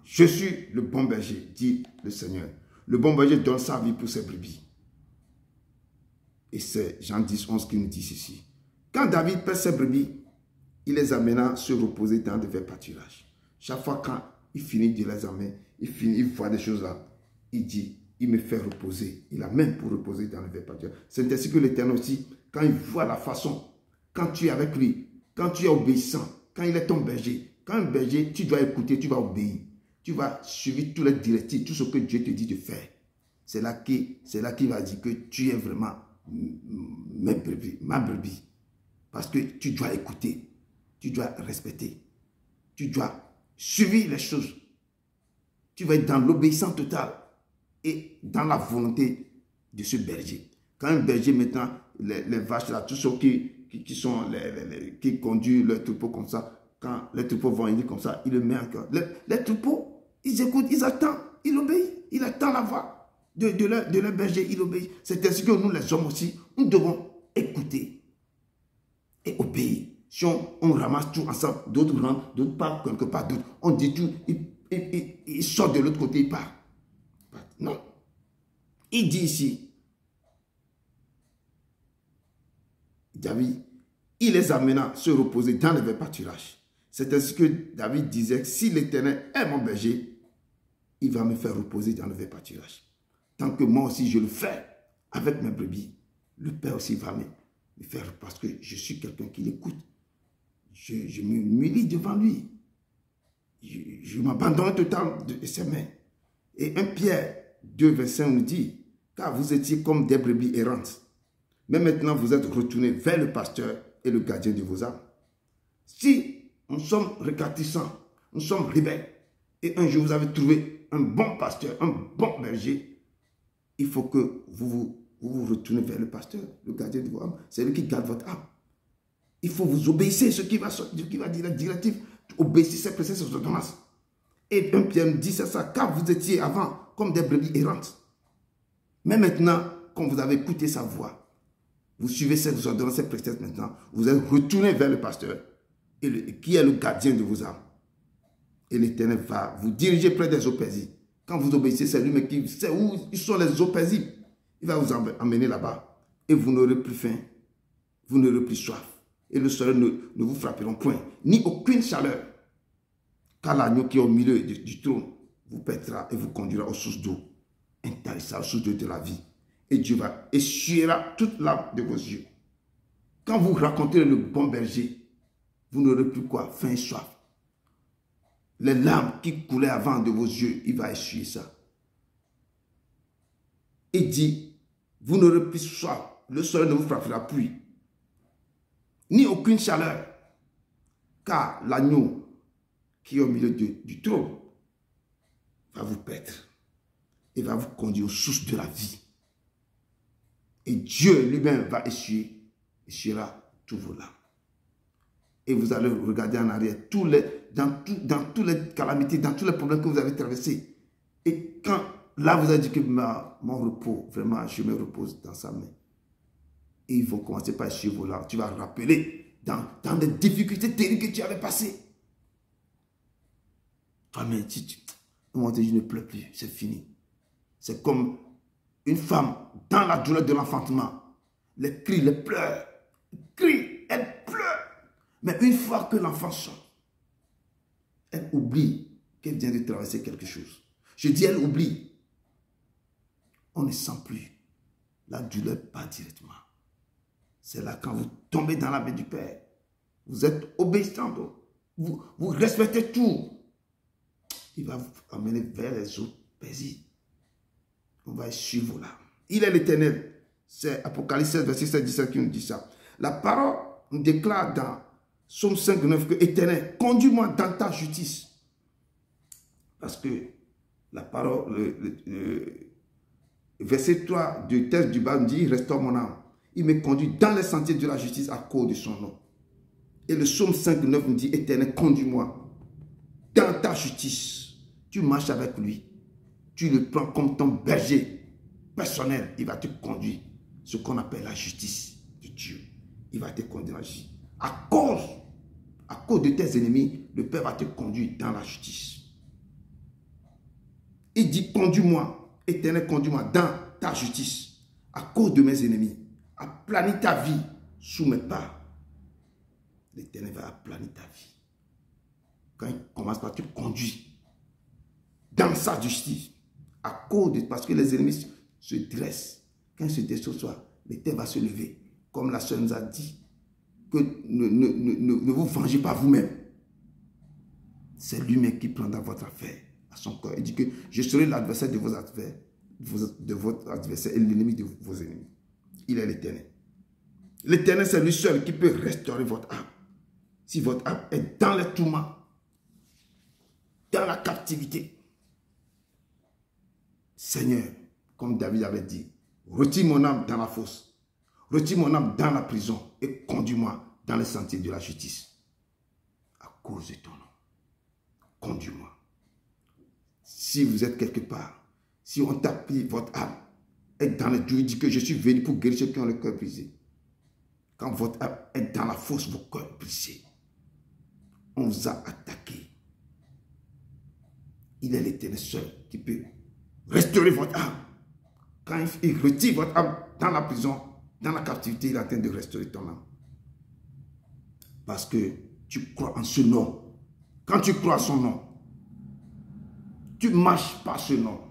Je suis le bon berger, dit le Seigneur. Le bon berger donne sa vie pour ses brebis. Et c'est Jean 10, 11 qui nous dit ceci. Quand David perd ses brebis, il les amena se reposer dans de verts pâturages. Chaque fois quand il finit de les amener, il voit des choses là, il dit, il me fait reposer. Il amène pour reposer dans le verts pâturages. C'est ainsi que l'Éternel aussi, quand il voit la façon, quand tu es avec lui, quand tu es obéissant, quand il est ton berger, quand un berger, tu dois écouter, tu vas obéir. Tu vas suivre tous les directives, tout ce que Dieu te dit de faire. C'est là qu'il va dire que tu es vraiment ma brebis. Parce que tu dois écouter, tu dois respecter, tu dois suivre les choses. Tu vas être dans l'obéissance totale et dans la volonté de ce berger. Quand un berger maintenant, les vaches là, tous ceux qui conduisent le troupeau comme ça, quand les troupeaux vont venir comme ça, il le met encore. Les troupeaux, ils écoutent, ils attendent, ils obéissent. Il attend la voix de leur berger, il obéit. C'est ainsi que nous, les hommes aussi, nous devons écouter et obéir. Si on ramasse tout ensemble, d'autres rentrent, d'autres partent quelque part, d'autres, on dit tout, il sort de l'autre côté, il part. Non. Il dit ici, David, il les amena se reposer dans les verts pâturages. C'est ainsi que David disait, si l'Éternel est mon berger, il va me faire reposer dans le vert pâturage. Tant que moi aussi je le fais avec mes brebis, le Père aussi va me faire, parce que je suis quelqu'un qui l'écoute. Je m'humilie devant lui. Je m'abandonne totalement de ses mains. Et 1 Pierre 2, verset 5 nous dit, car vous étiez comme des brebis errantes, mais maintenant vous êtes retournés vers le pasteur et le gardien de vos âmes. Si nous sommes récalcitrants, nous sommes rebelles, et un jour vous avez trouvé un bon pasteur, un bon berger, il faut que vous retournez vers le pasteur, le gardien de vos âmes. C'est lui qui garde votre âme. Il faut vous obéir ce qui va dire la directive. Obéissez ses préceptes, ses ordonnances. Et 1 Pierre nous dit ça, car vous étiez avant comme des brebis errantes. Mais maintenant, quand vous avez écouté sa voix, vous suivez ses ordonnances, ses préceptes maintenant, vous êtes retourné vers le pasteur, qui est le gardien de vos âmes. Et l'Éternel va vous diriger près des eaux paisibles. Quand vous obéissez, c'est lui qui sait où sont les eaux paisibles. Il va vous emmener là-bas. Et vous n'aurez plus faim. Vous n'aurez plus soif. Et le soleil ne vous frappera point. Ni aucune chaleur. Car l'agneau qui est au milieu du trône vous pètera et vous conduira aux sources d'eau. Intarissable, aux sources d'eau de la vie. Et Dieu va essuiera toute larme de vos yeux. Quand vous racontez le bon berger, vous n'aurez plus quoi? Faim et soif. Les larmes qui coulaient avant de vos yeux, il va essuyer ça. Il dit, vous n'aurez plus soif, le soleil ne vous frappera plus, ni aucune chaleur, car l'agneau qui est au milieu du trône va vous paître et va vous conduire aux sources de la vie. Et Dieu lui-même va essuiera tous vos larmes. Et vous allez regarder en arrière dans toutes les calamités, dans tous les problèmes que vous avez traversés. Et quand là vous avez dit que mon repos, vraiment, je me repose dans sa main. Et ils vont commencer par essuyer vos larmes. Tu vas rappeler dans des difficultés terribles que tu avais passées. Ah mais je ne pleure plus, c'est fini. C'est comme une femme dans la douleur de l'enfantement. Les cris, les pleurs, elle pleure. Mais une fois que l'enfant sort, elle oublie qu'elle vient de traverser quelque chose. Je dis elle oublie. On ne sent plus. La douleur part directement. C'est là quand vous tombez dans la main du Père. Vous êtes obéissant. Vous respectez tout. Il va vous amener vers les eaux paisibles. On va suivre là. Il est l'Éternel. C'est Apocalypse 16, verset 7, 17 qui nous dit ça. La parole nous déclare dans Psaume 5, 9 que Éternel, conduis-moi dans ta justice. Parce que la parole, verset 3 du texte du bas nous dit, restaure mon âme. Il me conduit dans les sentiers de la justice à cause de son nom. Et le Psaume 5, 9 nous dit, Éternel, conduis-moi dans ta justice. Tu marches avec lui. Tu le prends comme ton berger personnel. Il va te conduire. Ce qu'on appelle la justice de Dieu. Il va te conduire dans la justice. À cause de tes ennemis, le Père va te conduire dans la justice. Il dit, conduis-moi, Éternel, conduis-moi dans ta justice. À cause de mes ennemis. Aplanis ta vie sous mes pas. L'Éternel va aplanir ta vie. Quand il commence par te conduire dans sa justice, à cause de, parce que les ennemis se dressent. Quand ils se dressent ce soir, l'Éternel va se lever. Comme la sœur nous a dit, que ne vous vengez pas vous-même. C'est lui-même qui prendra votre affaire à son corps. Il dit que je serai l'adversaire de vos adversaires, de votre adversaire et l'ennemi de vos ennemis. Il est l'Éternel. L'Éternel, c'est lui seul qui peut restaurer votre âme. Si votre âme est dans les tourments, dans la captivité, Seigneur, comme David avait dit, retire mon âme dans la fosse, retire mon âme dans la prison et conduis-moi dans les sentiers de la justice. À cause de ton nom, conduis-moi. Si vous êtes quelque part, si on t'a pris votre âme, est dans les Dieu dit que je suis venu pour guérir ceux qui ont le cœur brisé. Quand votre âme est dans la fosse, vos cœurs brisés, on vous a attaqué. Il est l'Éternel seul qui peut restaurer votre âme. Quand il retire votre âme dans la prison, dans la captivité, il est en train de restaurer ton âme. Parce que tu crois en ce nom. Quand tu crois en son nom, tu ne marches pas ce nom.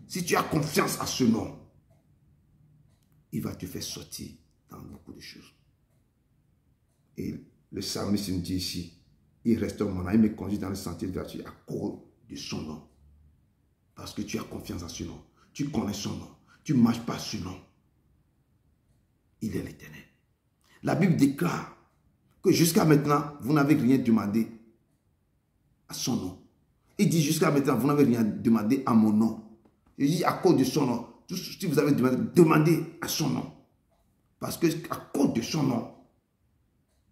Si tu as confiance à ce nom, il va te faire sortir dans beaucoup de choses. Et le psalmiste me dit ici, il restaure mon âme, il me conduit dans le sentier de vertu à cause de son nom. Parce que tu as confiance en ce nom. Tu connais son nom. Tu ne marches pas ce nom. Il est l'Éternel. La Bible déclare que jusqu'à maintenant, vous n'avez rien demandé à son nom. Il dit jusqu'à maintenant, vous n'avez rien demandé à mon nom. Il dit à cause de son nom. Tout ce que vous avez demandé, demandez à son nom. Parce que à cause de son nom,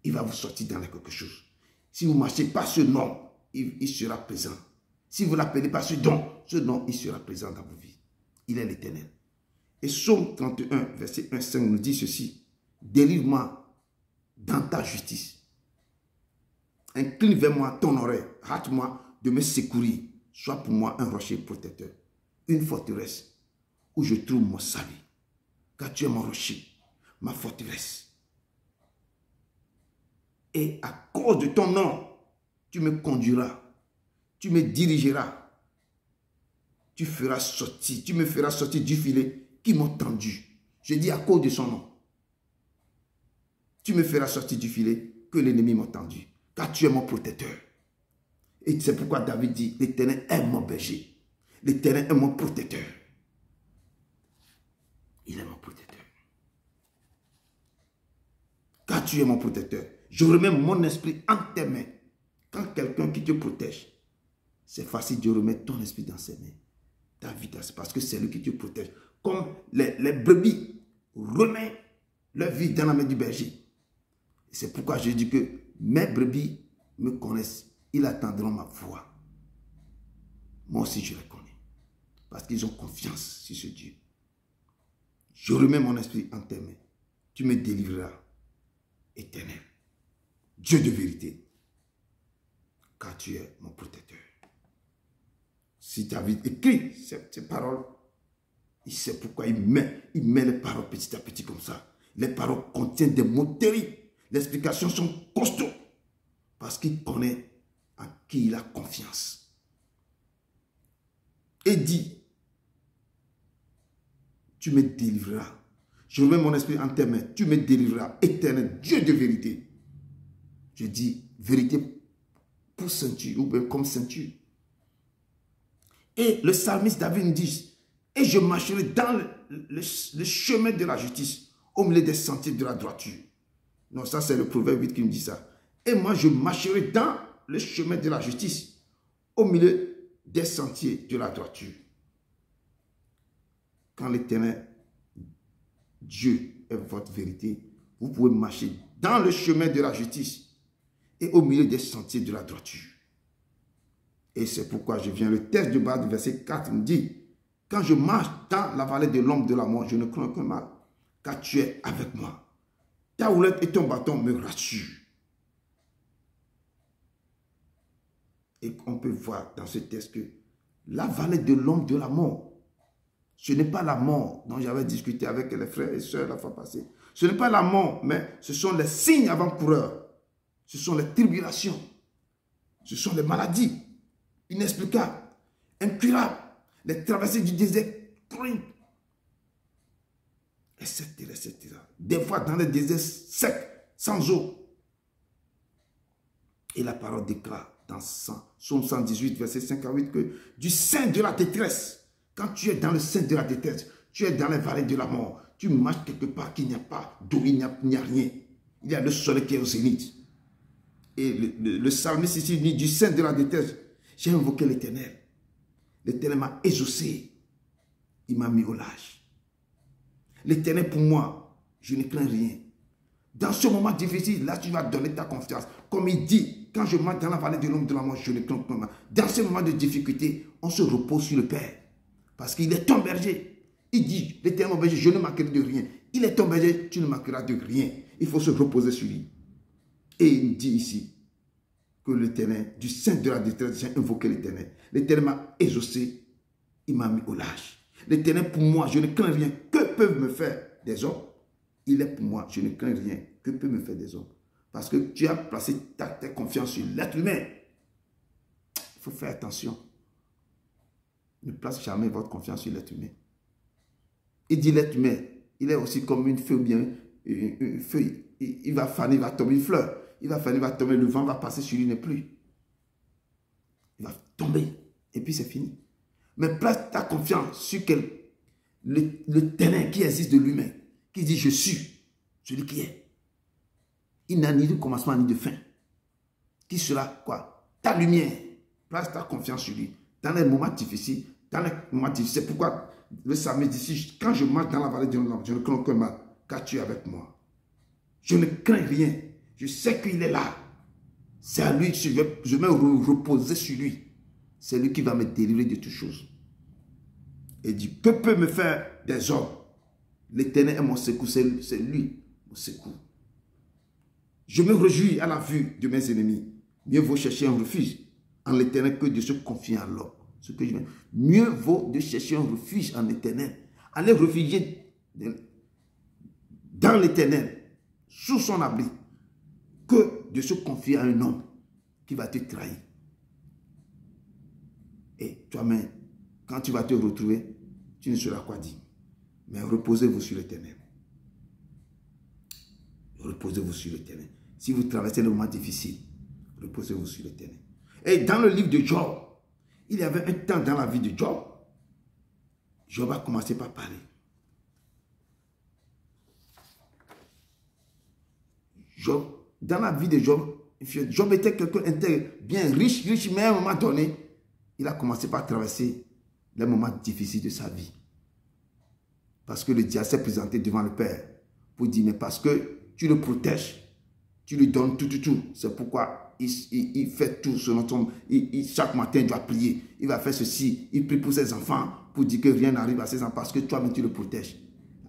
il va vous sortir dans quelque chose. Si vous ne marchez pas ce nom, il sera présent. Si vous n'appelez pas ce nom, il sera présent dans vos vies. Il est l'Éternel. Et Psaume 31, verset 1-5 nous dit ceci. Délivre-moi dans ta justice. Incline vers moi ton oreille. Hâte-moi de me secourir. Sois pour moi un rocher protecteur. Une forteresse où je trouve mon salut. Car tu es mon rocher, ma forteresse. Et à cause de ton nom, tu me conduiras. Tu me dirigeras. Tu me feras sortir du filet qui m'ont tendu. Je dis à cause de son nom. Tu me feras sortir du filet que l'ennemi m'a tendu. Car tu es mon protecteur. Et c'est pourquoi David dit, l'Éternel est mon berger. L'Éternel est mon protecteur. Il est mon protecteur. Car tu es mon protecteur. Je remets mon esprit en tes mains. Quand quelqu'un qui te protège, c'est facile de remettre ton esprit dans ses mains. Ta vie, parce que c'est lui qui te protège. Comme les brebis remettent leur vie dans la main du berger. C'est pourquoi je dis que mes brebis me connaissent. Ils attendront ma voix. Moi aussi, je les connais. Parce qu'ils ont confiance sur ce Dieu. Je remets mon esprit en tes mains. Tu me délivreras, Éternel. Dieu de vérité. Car tu es mon protecteur. Si David écrit ces paroles, il sait pourquoi il met les paroles petit à petit comme ça. Les paroles contiennent des mots terribles. Les explications sont costauds. Parce qu'il connaît à qui il a confiance. Et dit, tu me délivreras. Je remets mon esprit en tes mains. Tu me délivreras, Éternel, Dieu de vérité. Je dis vérité pour ceinture ou bien comme ceinture. Et le psalmiste David nous dit, et je marcherai dans le chemin de la justice, au milieu des sentiers de la droiture. Non, ça c'est le proverbe 8 qui me dit ça. Et moi je marcherai dans le chemin de la justice, au milieu des sentiers de la droiture. Quand l'Éternel, Dieu est votre vérité, vous pouvez marcher dans le chemin de la justice et au milieu des sentiers de la droiture. Et c'est pourquoi je viens, le texte de bas du verset 4 me dit, quand je marche dans la vallée de l'ombre de la mort, je ne crains aucun mal, car tu es avec moi. Ta houlette et ton bâton me rassurent. Et on peut voir dans ce texte que la vallée de l'ombre de la mort, ce n'est pas la mort dont j'avais discuté avec les frères et sœurs la fois passée. Ce n'est pas la mort, mais ce sont les signes avant-coureurs. Ce sont les tribulations. Ce sont les maladies inexplicables, incurables, les traversées du désert crues, etc., etc. Des fois dans les déserts secs, sans eau. Et la parole déclare dans Psaume 118, verset 5 à 8, que du sein de la détresse, quand tu es dans le sein de la détresse, tu es dans les vallées de la mort, tu marches quelque part qu'il n'y a pas d'eau, il n'y a rien. Il y a le soleil qui est au zénith. Et le psalmiste ici dit, du sein de la détresse, j'ai invoqué l'Éternel. L'Éternel m'a exaucé. Il m'a mis au large. L'Éternel pour moi, je ne crains rien. Dans ce moment difficile, là tu vas donner ta confiance. Comme il dit, quand je marche dans la vallée de l'ombre de la mort, je ne crains pas. Dans ce moment de difficulté, on se repose sur le Père. Parce qu'il est ton berger. Il dit, l'Éternel mon berger, je ne manquerai de rien. Il est ton berger, tu ne manqueras de rien. Il faut se reposer sur lui. Et il dit ici que l'Éternel, du sein de la détresse, j'ai invoqué l'Éternel. L'Éternel m'a exaucé, il m'a mis au large. L'Éternel pour moi, je ne crains rien. Que peuvent me faire des hommes? Il est pour moi, je ne crains rien. Que peuvent me faire des hommes? Parce que tu as placé ta confiance sur l'être humain. Il faut faire attention. Ne place jamais votre confiance sur l'être humain. Il dit l'être humain, il est aussi comme une feuille bien, une feuille. Il va faner, il va tomber une fleur. Il va faner, il va tomber, le vent va passer sur lui, n'est plus. Il va tomber. Et puis c'est fini. Mais place ta confiance sur le ténèbre qui existe de lui-même. Qui dit je suis celui qui est. Il n'a ni de commencement ni de fin. Qui sera quoi? Ta lumière. Place ta confiance sur lui. Dans les moments difficiles, c'est pourquoi le psalmiste dit, quand je marche dans la vallée de l'ombre, je ne crains aucun mal, car tu es avec moi. Je ne crains rien. Je sais qu'il est là. C'est à lui que je vais me reposer sur lui. C'est lui qui va me délivrer de toutes choses. Et dit, que peut me faire des hommes? L'Éternel est mon secours, c'est lui, mon secours. Je me réjouis à la vue de mes ennemis. Mieux vaut chercher un refuge en l'Éternel que de se confier à l'homme. Mieux vaut de chercher un refuge en l'Éternel. Aller réfugier dans l'Éternel, sous son abri, que de se confier à un homme qui va te trahir. Et toi-même, quand tu vas te retrouver, tu ne sauras quoi dire. Mais reposez-vous sur l'Éternel. Reposez-vous sur l'Éternel. Si vous traversez le moment difficile, reposez-vous sur l'Éternel. Et dans le livre de Job, il y avait un temps dans la vie de Job. Job a commencé par parler. Job, dans la vie de Job, Job était quelqu'un bien riche, mais à un moment donné, il a commencé par traverser les moments difficiles de sa vie. Parce que le diable s'est présenté devant le Père pour dire, mais parce que tu le protèges, tu lui donnes tout. C'est pourquoi il fait tout selon ton... chaque matin, il doit prier. Il va faire ceci. Il prie pour ses enfants pour dire que rien n'arrive à ses enfants parce que toi-même, tu le protèges.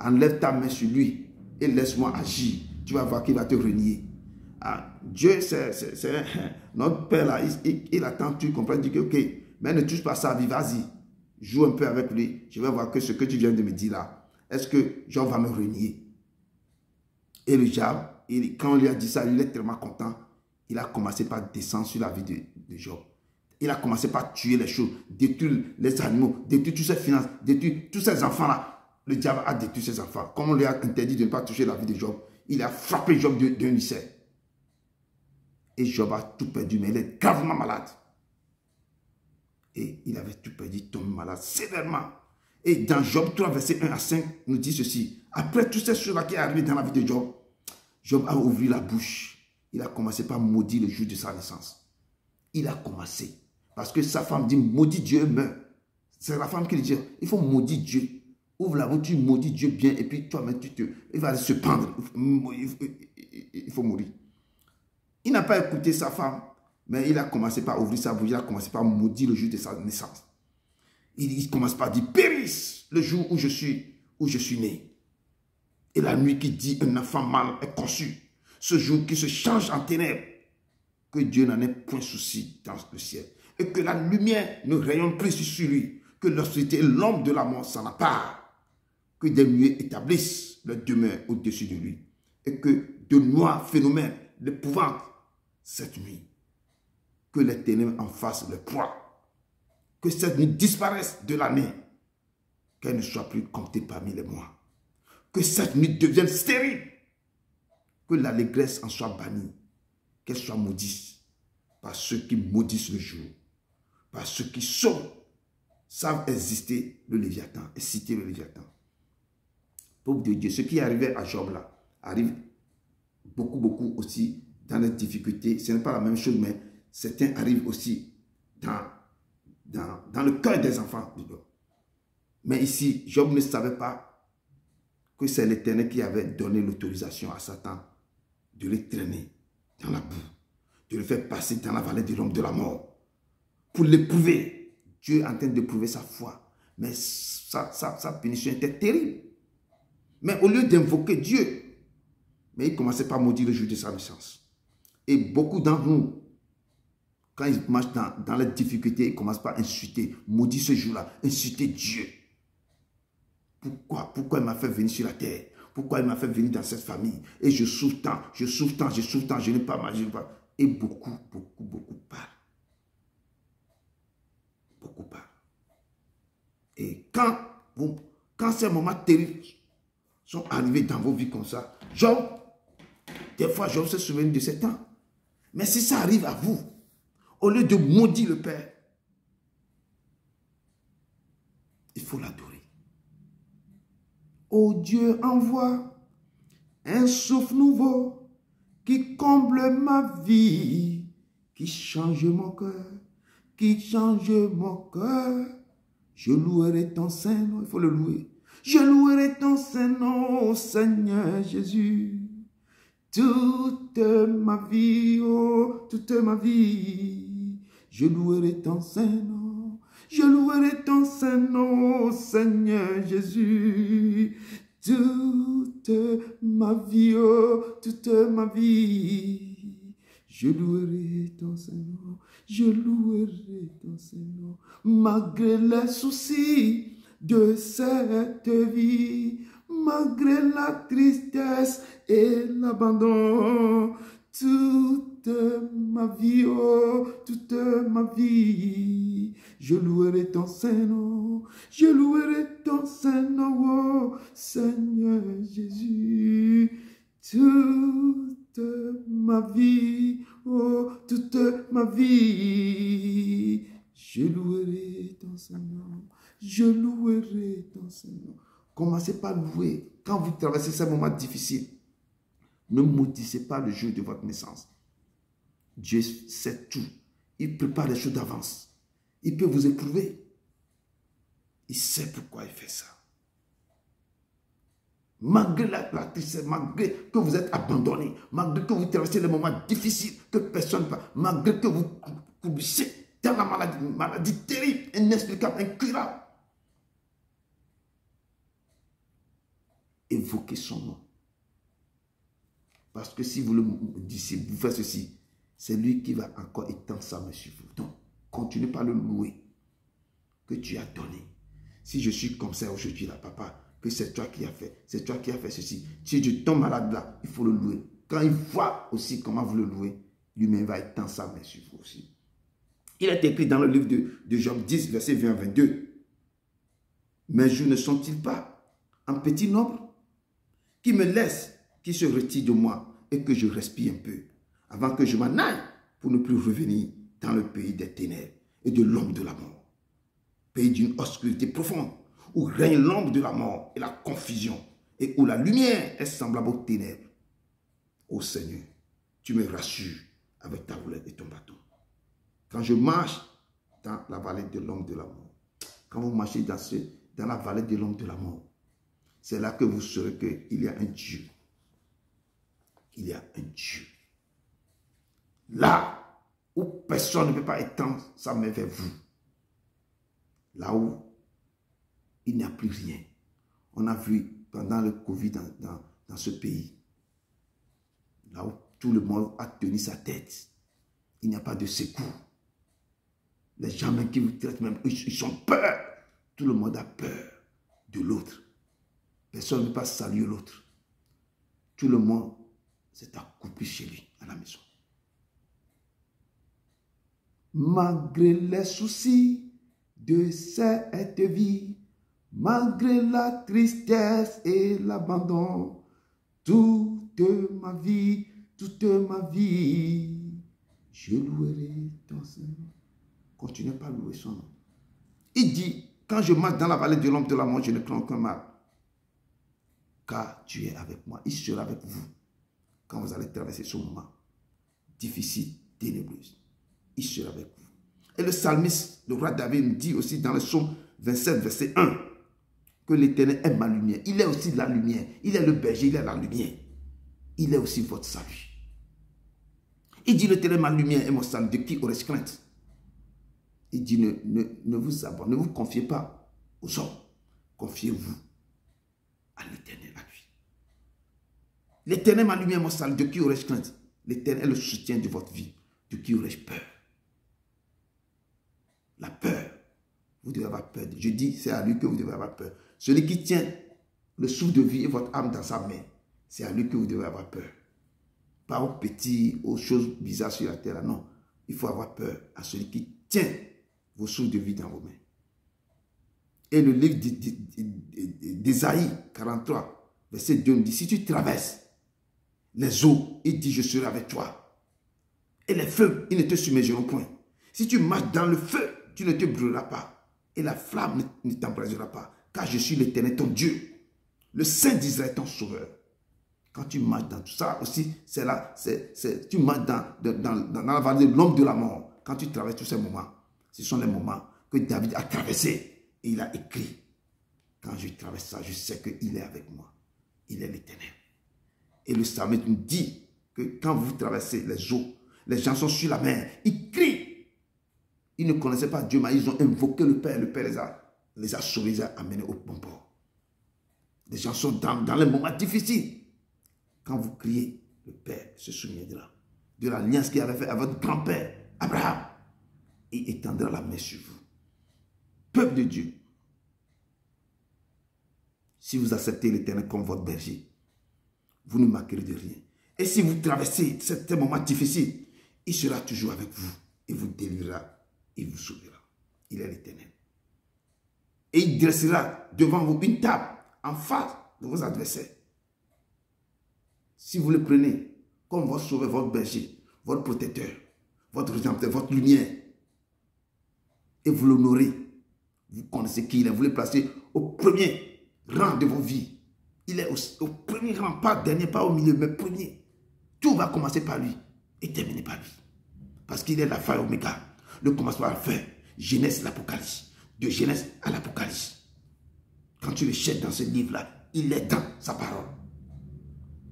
Enlève ta main sur lui et laisse-moi agir. Tu vas voir qu'il va te renier. Ah, Dieu, c'est notre Père là, il attend, tu comprends, il dit que ok, mais ne touche pas sa vie, vas-y. Joue un peu avec lui. Je vais voir que ce que tu viens de me dire là, est-ce que Jean va me renier? Et le diable, quand on lui a dit ça, il est tellement content. Il a commencé par descendre sur la vie de Job. Il a commencé par tuer les choses, détruire les animaux, détruire toutes ses finances, détruire tous ses enfants-là. Le diable a détruit ses enfants. Comme on lui a interdit de ne pas toucher la vie de Job, il a frappé Job d'un lycée. Et Job a tout perdu, mais il est gravement malade. Et il avait tout perdu, tombé malade sévèrement. Et dans Job 3, verset 1 à 5, nous dit ceci. Après toutes ces choses-là qui sont arrivées dans la vie de Job, Job a ouvert la bouche. Il a commencé par maudire le jour de sa naissance. Il a commencé. Parce que sa femme dit, maudit Dieu meurt. C'est la femme qui lui dit, il faut maudire Dieu. Ouvre la bouche, tu maudis Dieu bien, et puis toi-même, il va se pendre. Il faut mourir. Il n'a pas écouté sa femme, mais il a commencé par ouvrir sa bouche, il a commencé par maudire le jour de sa naissance. Il commence par dire, périsse le jour où je suis né. Et la nuit qui dit, un enfant mâle est conçu. Ce jour qui se change en ténèbres. Que Dieu n'en ait point souci dans le ciel. Et que la lumière ne rayonne plus sur lui. Que l'obscurité et l'ombre de la mort s'en apparent. Que des nuées établissent leur demeure au-dessus de lui. Et que de noirs phénomènes l'épouvante cette nuit. Que les ténèbres en fassent le proie. Que cette nuit disparaisse de l'année. Qu'elle ne soit plus comptée parmi les mois. Que cette nuit devienne stérile. Que l'allégresse en soit bannie. Qu'elle soit maudite par ceux qui maudissent le jour. Par ceux qui savent exister le Léviathan et citer le Léviathan. Pauvre de Dieu, ce qui arrivait à Job là, arrive beaucoup aussi dans les difficultés. Ce n'est pas la même chose, mais certains arrivent aussi dans le cœur des enfants de Job. Mais ici, Job ne savait pas que c'est l'Éternel qui avait donné l'autorisation à Satan de le traîner dans la boue, de le faire passer dans la vallée de l'ombre de la mort, pour l'éprouver. Dieu est en train d'éprouver sa foi, mais sa punition était terrible. Mais au lieu d'invoquer Dieu, mais il commençait par maudire le jour de sa naissance. Et beaucoup d'entre nous, quand ils marchent dans les difficultés, ils commencent par insulter, maudire ce jour-là, insulter Dieu. Pourquoi il m'a fait venir sur la terre? Pourquoi il m'a fait venir dans cette famille? Et je souffre tant, je souffre tant, je souffre tant, je n'ai pas mal, je n'ai pas. Et beaucoup parlent. Beaucoup parlent. Et quand ces moments terribles sont arrivés dans vos vies comme ça, Job, des fois Job se souvient de ces temps. Mais si ça arrive à vous, au lieu de maudire le Père, il faut l'adorer. Oh Dieu, envoie un souffle nouveau qui comble ma vie, qui change mon cœur, qui change mon cœur. Je louerai ton Saint-Nom, il faut le louer. Je louerai ton Saint-Nom, Seigneur Jésus. Toute ma vie, oh, toute ma vie, je louerai ton Saint-Nom. Je louerai ton Saint-Nom, Seigneur Jésus. Toute ma vie, oh, toute ma vie, je louerai ton Saint-Nom. Je louerai ton Saint-Nom. Malgré les soucis de cette vie, malgré la tristesse et l'abandon, toute ma vie, oh, toute ma vie, je louerai ton Saint-Nom, je louerai ton Saint-Nom, oh, Seigneur Jésus, toute ma vie, oh, toute ma vie, je louerai ton Saint-Nom, je louerai ton Saint-Nom. Commencez par louer. Quand vous traversez ces moments difficiles, ne maudissez pas le jour de votre naissance. Dieu sait tout. Il prépare les choses d'avance. Il peut vous éprouver. Il sait pourquoi il fait ça. Malgré la tristesse, malgré que vous êtes abandonné, malgré que vous traversez les moments difficiles, que personne ne parle, malgré que vous coubissez dans la maladie terrible, inexplicable, incurable, évoquez son nom. Parce que si vous le dites, vous faites ceci, c'est lui qui va encore étendre sa main sur vous. Donc, continuez par le louer que tu as donné. Si je suis comme ça aujourd'hui là, papa, que c'est toi qui as fait, c'est toi qui as fait ceci. Si je tombe malade là, il faut le louer. Quand il voit aussi comment vous le louez, lui-même va étendre sa main sur vous aussi. Il est écrit dans le livre de Job 10, verset 20 à 22. Mes jours ne sont-ils pas en petit nombre? Qui me laisse, qui se retire de moi et que je respire un peu, avant que je m'en aille pour ne plus revenir dans le pays des ténèbres et de l'ombre de la mort. Pays d'une obscurité profonde, où règne l'ombre de la mort et la confusion, et où la lumière est semblable aux ténèbres. Ô Seigneur, tu me rassures avec ta houlette et ton bâton. Quand je marche dans la vallée de l'ombre de la mort, quand vous marchez dans la vallée de l'ombre de la mort, c'est là que vous saurez qu'il y a un Dieu. Il y a un Dieu. Là où personne ne peut pas étendre sa main vers vous. Là où il n'y a plus rien. On a vu pendant le Covid dans ce pays. Là où tout le monde a tenu sa tête. Il n'y a pas de secours. Les gens même qui vous traitent, même, ils ont peur. Tout le monde a peur de l'autre. Personne ne peut pas saluer l'autre. Tout le monde s'est accroupi chez lui, à la maison. Malgré les soucis de cette vie, malgré la tristesse et l'abandon, toute ma vie, je louerai ton Seigneur. Continuez pas à louer son nom. Il dit, quand je marche dans la vallée de l'ombre de la mort, je ne crains aucun mal. Car tu es avec moi. Il sera avec vous quand vous allez traverser ce moment difficile, ténébreux. Il sera avec vous. Et le psalmiste, le roi David, nous dit aussi dans le psaume 27, verset 1, que l'Éternel est ma lumière. Il est aussi la lumière. Il est le berger, il est la lumière. Il est aussi votre salut. Il dit, l'Éternel est ma lumière et mon salut. De qui aurais-je crainte? Il dit, ne vous abandonnez, ne vous confiez pas aux hommes. Confiez-vous à l'Éternel, à lui. L'Éternel est ma lumière, mon salut. De qui aurais-je crainte? L'Éternel est le soutien de votre vie. De qui aurais-je peur? La peur. Vous devez avoir peur. Je dis, c'est à lui que vous devez avoir peur. Celui qui tient le souffle de vie et votre âme dans sa main, c'est à lui que vous devez avoir peur. Pas aux petits, aux choses bizarres sur la terre. Non, il faut avoir peur à celui qui tient vos souffles de vie dans vos mains. Et le livre d'Ésaïe 43, verset 2 nous dit, si tu traverses les eaux, il dit, je serai avec toi. Et les feux, ils ne te submergeront point. Si tu marches dans le feu, tu ne te brûleras pas. Et la flamme ne t'embrasera pas. Car je suis l'Éternel, ton Dieu, le Saint d'Israël, ton sauveur. Quand tu marches dans tout ça aussi, c'est là, tu marches dans la vallée de l'ombre de la mort. Quand tu traverses tous ces moments, ce sont les moments que David a traversés. Et il a écrit, quand je traverse ça, je sais qu'il est avec moi. Il est l'Éternel. Et le psalmiste nous dit que quand vous traversez les eaux, les gens sont sur la mer, ils crient. Ils ne connaissaient pas Dieu, mais ils ont invoqué le Père. Le Père les a sauvés, les a amenés au bon port. Les gens sont dans les moments difficiles. Quand vous criez, le Père se souviendra de l'alliance qu'il avait faite avec votre grand-père, Abraham, et étendra la main sur vous. Peuple de Dieu, si vous acceptez l'Éternel comme votre berger, vous ne manquerez de rien. Et si vous traversez certains moments difficiles, il sera toujours avec vous. Il vous délivrera, il vous sauvera. Il est l'Éternel. Et il dressera devant vous une table en face de vos adversaires. Si vous le prenez comme votre sauveur, votre berger, votre protecteur, votre rédempteur, votre lumière, et vous l'honorez, vous connaissez qui il est, vous le placez au premier rang de vos vies. Il est au premier rang, pas dernier, pas au milieu, mais premier. Tout va commencer par lui et terminer par lui. Parce qu'il est l'alpha et l'oméga, le commencement à la fin, Genèse, l'Apocalypse, de Genèse à l'Apocalypse. Quand tu le cherches dans ce livre-là, il est dans sa parole.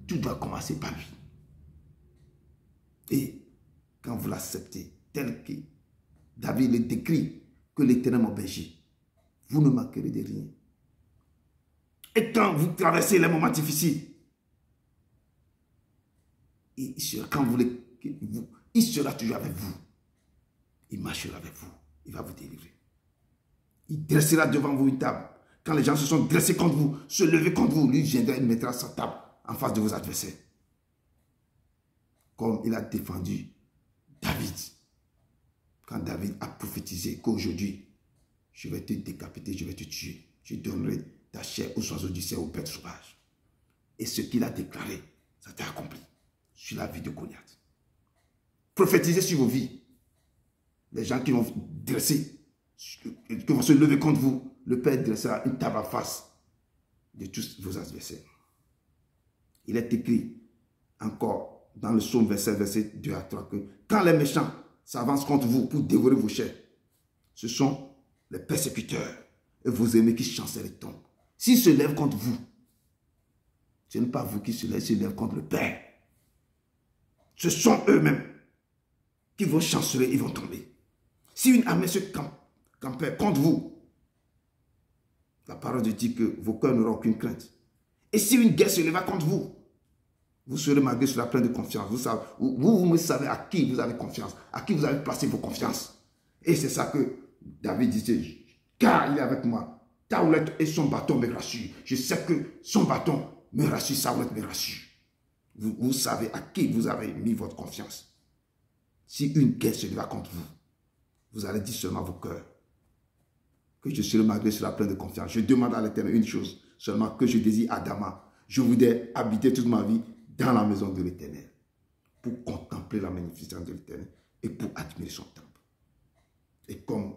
Tout doit commencer par lui. Et quand vous l'acceptez, tel que David le décrit, que l'Éternel mon berger, vous ne manquerez de rien. Et quand vous traversez les moments difficiles, il sera toujours avec vous. Il marchera avec vous. Il va vous délivrer. Il dressera devant vous une table. Quand les gens se sont dressés contre vous, se lever contre vous, lui viendra et mettra sa table en face de vos adversaires. Comme il a défendu David. Quand David a prophétisé qu'aujourd'hui, je vais te décapiter, je vais te tuer. Je donnerai ta chair aux oiseaux du ciel, aux bêtes sauvages. Et ce qu'il a déclaré, ça t'est accompli sur la vie de Goliath. Prophétisez sur vos vies. Les gens qui vont dresser, qui vont se lever contre vous, le Père dressera une table en face de tous vos adversaires. Il est écrit encore dans le psaume 27, verset 2 à 3 que quand les méchants s'avancent contre vous pour dévorer vos chairs, ce sont les persécuteurs et vos ennemis qui chancellent et tombent. S'ils se lèvent contre vous, ce n'est pas vous qui se lèvent contre le Père. Ce sont eux-mêmes qui vont chanceler, ils vont tomber. Si une armée se campait contre vous, la parole de Dieu dit que vos cœurs n'auront aucune crainte. Et si une guerre se leva contre vous, vous serez malgré cela plein de confiance. Vous savez à qui vous avez confiance, à qui vous avez placé vos confiances. Et c'est ça que David disait, car il est avec moi. Ta houlette et son bâton me rassurent. Je sais que son bâton me rassure, sa houlette me rassure. Vous savez à qui vous avez mis votre confiance. Si une guerre se leva contre vous, vous allez dire seulement à vos cœurs que je serai malgré cela plein de confiance. Je demande à l'Éternel une chose, seulement que je désire Adama. Je voudrais habiter toute ma vie dans la maison de l'Éternel pour contempler la magnificence de l'Éternel et pour admirer son temple. Et comme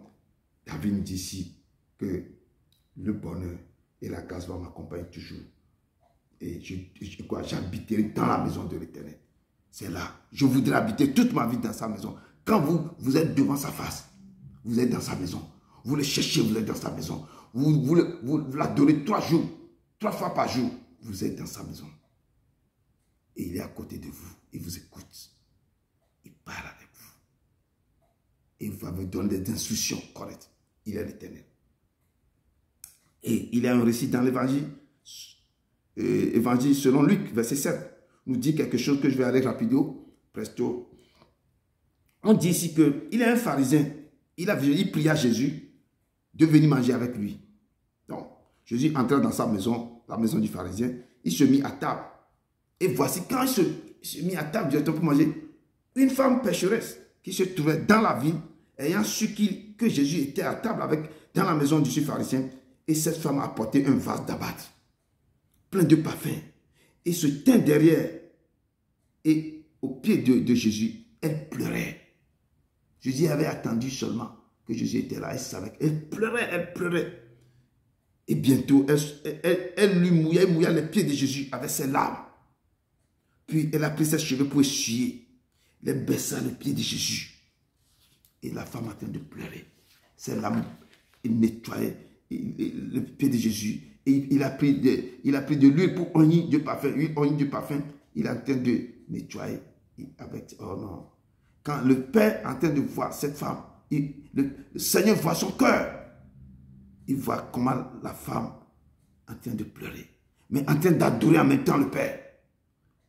David nous dit ici que le bonheur et la grâce vont m'accompagner toujours. Et j'habiterai dans la maison de l'Éternel. C'est là. Je voudrais habiter toute ma vie dans sa maison. Quand vous êtes devant sa face, vous êtes dans sa maison. Vous le cherchez, vous êtes dans sa maison. Vous l'adorez 3 fois par jour. Vous êtes dans sa maison. Et il est à côté de vous. Il vous écoute. Il parle avec vous. Et il va vous donner des instructions correctes. Il est l'Éternel. Et il y a un récit dans l'évangile. Évangile selon Luc, verset 7, nous dit quelque chose que je vais aller rapido, presto. On dit ici qu'il est un pharisien. Il pria Jésus de venir manger avec lui. Donc, Jésus entra dans sa maison la maison du pharisien, il se mit à table. Et voici, quand il se mit à table directement pour manger, une femme pécheresse qui se trouvait dans la ville, ayant su que Jésus était à table dans la maison du pharisien, et cette femme a apporté un vase d'abâtre, plein de parfums, et se tint derrière, et au pied de Jésus, elle pleurait. Jésus avait attendu seulement que Jésus était là, elle savait qu'elle pleurait, elle pleurait. Et bientôt, elle lui mouilla les pieds de Jésus avec ses larmes. Puis elle a pris ses cheveux pour essuyer, les baissa les pieds de Jésus. Et la femme a train de pleurer. Ses larmes, il nettoyait le pied de Jésus. Et il a pris de l'huile pour oigner du parfum. Il est en train de nettoyer avec... Oh non. Quand le Père est en train de voir cette femme, le Seigneur voit son cœur. Il voit comment la femme est en train de pleurer, mais en train d'adorer en même temps le Père.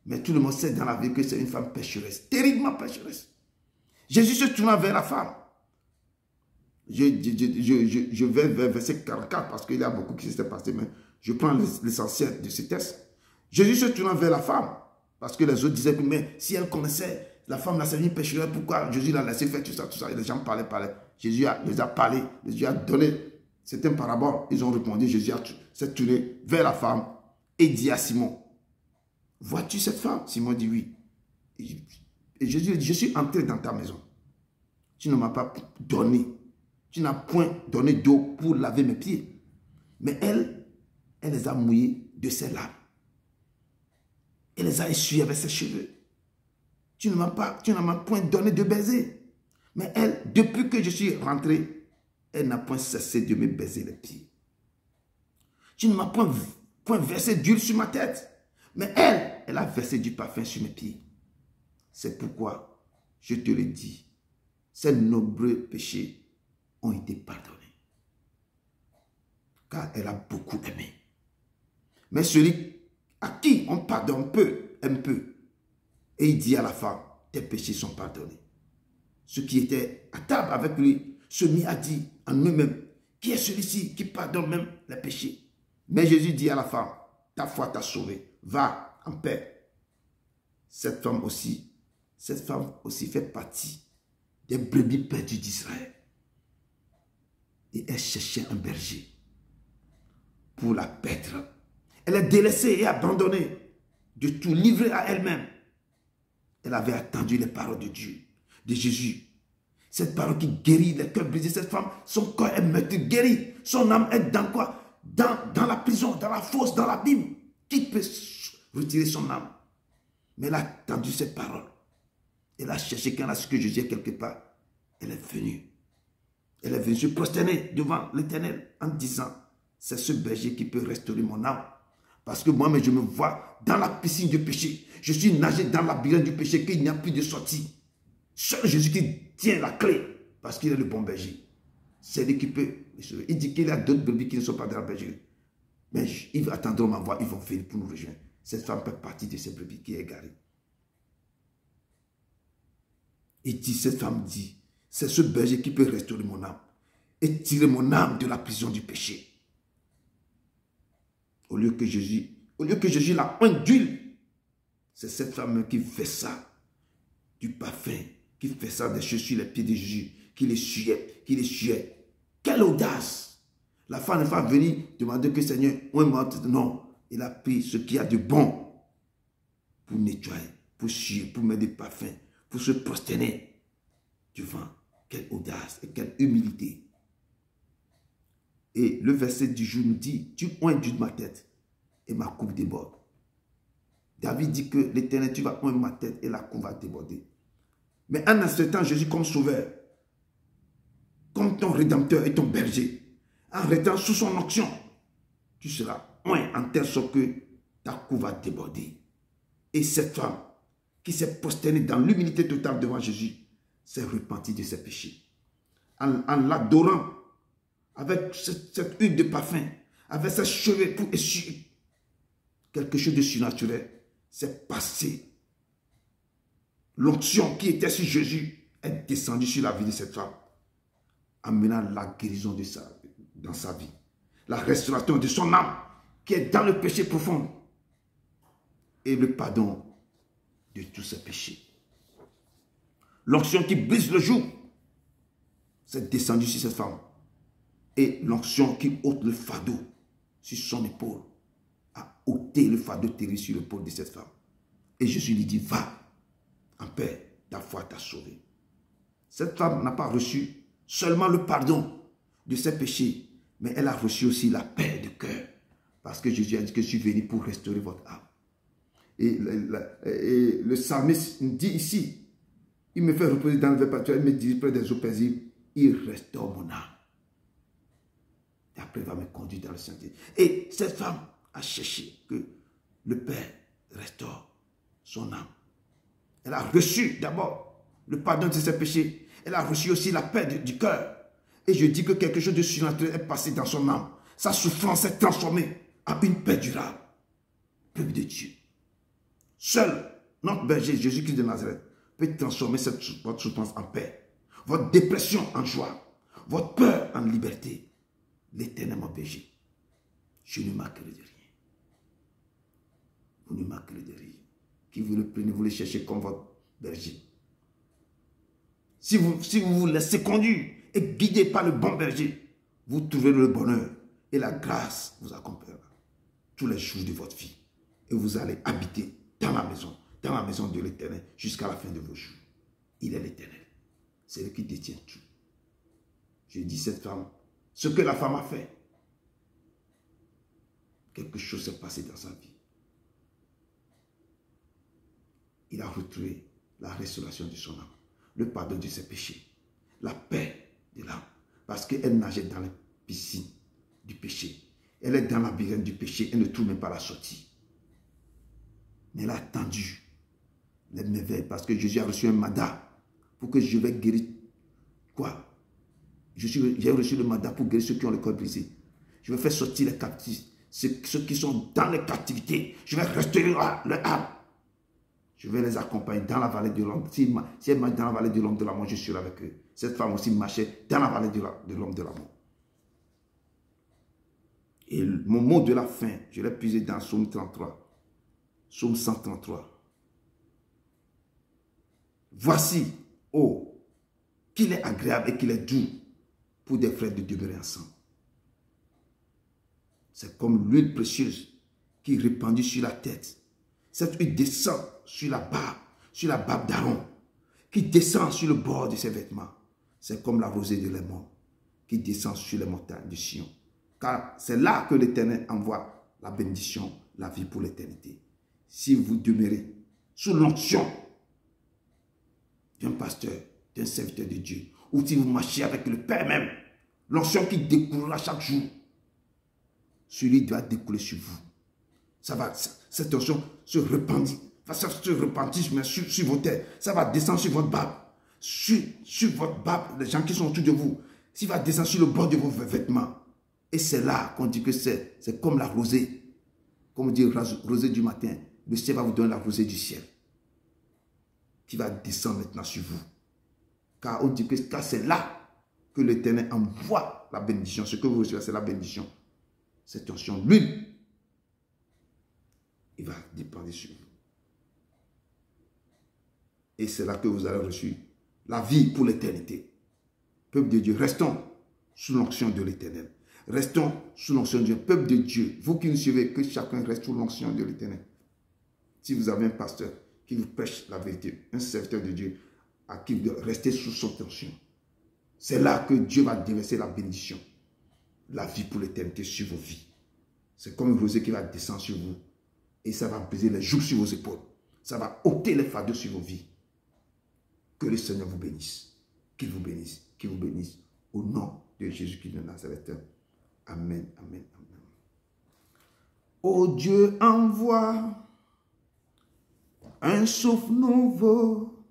Mais tout le monde sait dans la vie que c'est une femme pécheresse, terriblement pécheresse. Jésus se tourna vers la femme. Je vais vers verset 44 parce qu'il y a beaucoup qui s'est passé, mais je prends l'essentiel de ce texte. Jésus se tourna vers la femme parce que les autres disaient que mais si elle connaissait la femme, la une pécheresse, pourquoi Jésus l'a laissé faire tout ça. Et les gens parlaient. Jésus les a parlé, Jésus a donné certaines paraboles. Ils ont répondu, Jésus s'est tourné vers la femme et dit à Simon, vois-tu cette femme? Simon dit oui. Et Jésus lui dit, je suis entré dans ta maison. Tu ne m'as pas donné. Tu n'as point donné d'eau pour laver mes pieds. Mais elle les a mouillés de ses larmes. Elle les a essuyés avec ses cheveux. Tu ne m'as point donné de baiser. Mais elle, depuis que je suis rentré, elle n'a point cessé de me baiser les pieds. Tu ne m'as point versé d'huile sur ma tête. Mais elle a versé du parfum sur mes pieds. C'est pourquoi je te le dis, ces nombreux péchés ont été pardonnés. Car elle a beaucoup aimé. Mais celui à qui on pardonne peu, aime peu. Et il dit à la femme, tes péchés sont pardonnés. Ceux qui étaient à table avec lui se mit à dire en eux-mêmes, qui est celui-ci qui pardonne même les péchés? Mais Jésus dit à la femme, ta foi t'a sauvé, va en paix. Cette femme aussi fait partie des brebis perdues d'Israël. Et elle cherchait un berger pour la perdre. Elle est délaissée et abandonnée, de tout livrée à elle-même. Elle avait attendu les paroles de Dieu, de Jésus. Cette parole qui guérit les cœurs brisés. Cette femme, son corps est meurtri, guéri. Son âme est dans quoi? Dans la prison, dans la fosse, dans l'abîme. Qui peut retirer son âme? Mais elle a attendu cette parole. Elle a cherché quand elle a su que Jésus est quelque part. Elle est venue. Elle est venue se prosterner devant l'Éternel en disant, c'est ce berger qui peut restaurer mon âme. Parce que moi-même, je me vois dans la piscine du péché. Je suis nagé dans la labyrinthe du péché, qu'il n'y a plus de sortie. Seul Jésus qui tient la clé, parce qu'il est le bon berger. C'est lui qui peut les sauver. Il dit qu'il y a d'autres brebis qui ne sont pas dans la bergerie. Mais ils attendront ma voix, ils vont venir pour nous rejoindre. Cette femme fait partie de ces brebis qui est égarée. Cette femme dit, c'est ce berger qui peut restaurer mon âme et tirer mon âme de la prison du péché. Au lieu que Jésus la oint d'huile, c'est cette femme qui fait ça, du parfum, qui fait ça des cheveux sur les pieds de Jésus, qui les suyait. Quelle audace! La femme n'est pas venue demander que Seigneur, oint-moi. Non, il a pris ce qu'il y a de bon pour nettoyer, pour suer, pour mettre des parfums, pour se prosterner devant. Quelle audace et quelle humilité! Et le verset du jour nous dit, tu oins de ma tête et ma coupe déborde. David dit que l'Éternel, tu vas oindre ma tête et la coupe va déborder. Mais en acceptant Jésus comme sauveur, comme ton rédempteur et ton berger, en restant sous son onction, tu seras oint en telle sorte que ta coupe va déborder. Et cette femme qui s'est prosternée dans l'humilité totale devant Jésus, s'est repentie de ses péchés. En l'adorant, avec cette huile de parfum, avec ses cheveux pour essuyer, quelque chose de surnaturel s'est passé. L'onction qui était sur Jésus est descendue sur la vie de cette femme, amenant la guérison dans sa vie, la restauration de son âme, qui est dans le péché profond et le pardon de tous ses péchés. L'onction qui brise le joug, c'est descendu sur cette femme. Et l'onction qui ôte le fardeau sur son épaule a ôté le fardeau terrible sur l'épaule de cette femme. Et Jésus lui dit, va en paix, ta foi t'a sauvé. Cette femme n'a pas reçu seulement le pardon de ses péchés, mais elle a reçu aussi la paix de cœur. Parce que Jésus a dit que je suis venu pour restaurer votre âme. Et le psalmiste dit ici, il me fait reposer dans le verre pâturage, il me dirige près des eaux paisibles, il restaure mon âme. Et après, il va me conduire dans le sentier. Et cette femme a cherché que le Père restaure son âme. Elle a reçu d'abord le pardon de ses péchés. Elle a reçu aussi la paix du cœur. Et je dis que quelque chose de surnaturel est passé dans son âme. Sa souffrance est transformée en une paix durable. Peuple de Dieu. Seul notre berger, Jésus-Christ de Nazareth, peut transformer votre souffrance en paix. Votre dépression en joie. Votre peur en liberté. L'Éternel mon berger. Je ne manquerai de rien. Vous ne manquerez de rien. Qui vous le prenez, vous le cherchez comme votre berger. Si vous vous laissez conduire et guider par le bon berger, vous trouverez le bonheur et la grâce vous accompagnera tous les jours de votre vie. Et vous allez habiter dans la maison de l'Éternel jusqu'à la fin de vos jours. Il est l'Éternel. C'est lui qui détient tout. Je dis cette femme, ce que la femme a fait, quelque chose s'est passé dans sa vie. Il a retrouvé la restauration de son âme, le pardon de ses péchés, la paix de l'âme, parce qu'elle nageait dans la piscine du péché. Elle est dans la labyrinthe du péché, elle ne trouve même pas la sortie. Mais elle a attendu les merveilles, parce que Jésus a reçu un mandat pour que je vais guérir. Quoi? J'ai reçu le mandat pour guérir ceux qui ont le corps brisé. Je vais faire sortir les captifs, ceux qui sont dans les captivités. Je vais restaurer leur âme. Je vais les accompagner dans la vallée de l'ombre. Si elle marche dans la vallée de l'ombre de la mort, je serai avec eux. Cette femme aussi marchait dans la vallée de l'ombre de la mort. Et mon mot de la fin, je l'ai puisé dans Psaume 33. Psaume 133. Voici, oh, qu'il est agréable et qu'il est doux pour des frères de demeurer ensemble. C'est comme l'huile précieuse qui est répandue sur la tête. Cette huile descend sur la barbe d'Aaron, qui descend sur le bord de ses vêtements. C'est comme la rosée de Léman qui descend sur les montagnes de Sion. Car c'est là que l'Éternel envoie la bénédiction, la vie pour l'éternité. Si vous demeurez sous l'onction d'un pasteur, d'un serviteur de Dieu, ou si vous marchez avec le Père même, l'onction qui découlera chaque jour, celui doit découler sur vous. Cette onction se répandit, va se repentir sur vos têtes, ça va descendre sur votre barbe, sur votre barbe, les gens qui sont autour de vous, ça va descendre sur le bord de vos vêtements. Et c'est là qu'on dit que c'est comme la rosée, comme on dit rosée du matin, le ciel va vous donner la rosée du ciel, qui va descendre maintenant sur vous. Car on dit que c'est là que l'Éternel envoie la bénédiction. Ce que vous recevez, c'est la bénédiction. Cette onction, l'huile, il va dépendre sur vous. Et c'est là que vous allez reçu la vie pour l'éternité. Peuple de Dieu, restons sous l'onction de l'Éternel. Restons sous l'onction de Dieu. Peuple de Dieu, vous qui nous suivez, que chacun reste sous l'onction de l'Éternel. Si vous avez un pasteur qui vous prêche la vérité, un serviteur de Dieu, à qui vous devez rester sous son onction, c'est là que Dieu va déverser la bénédiction, la vie pour l'éternité sur vos vies. C'est comme une rosée qui va descendre sur vous et ça va briser les jougs sur vos épaules. Ça va ôter les fardeaux sur vos vies. Que le Seigneur vous bénisse. Qu'il vous bénisse. Qu'il vous bénisse. Au nom de Jésus-Christ de Nazareth. Amen, amen, amen. Oh Dieu, envoie un souffle nouveau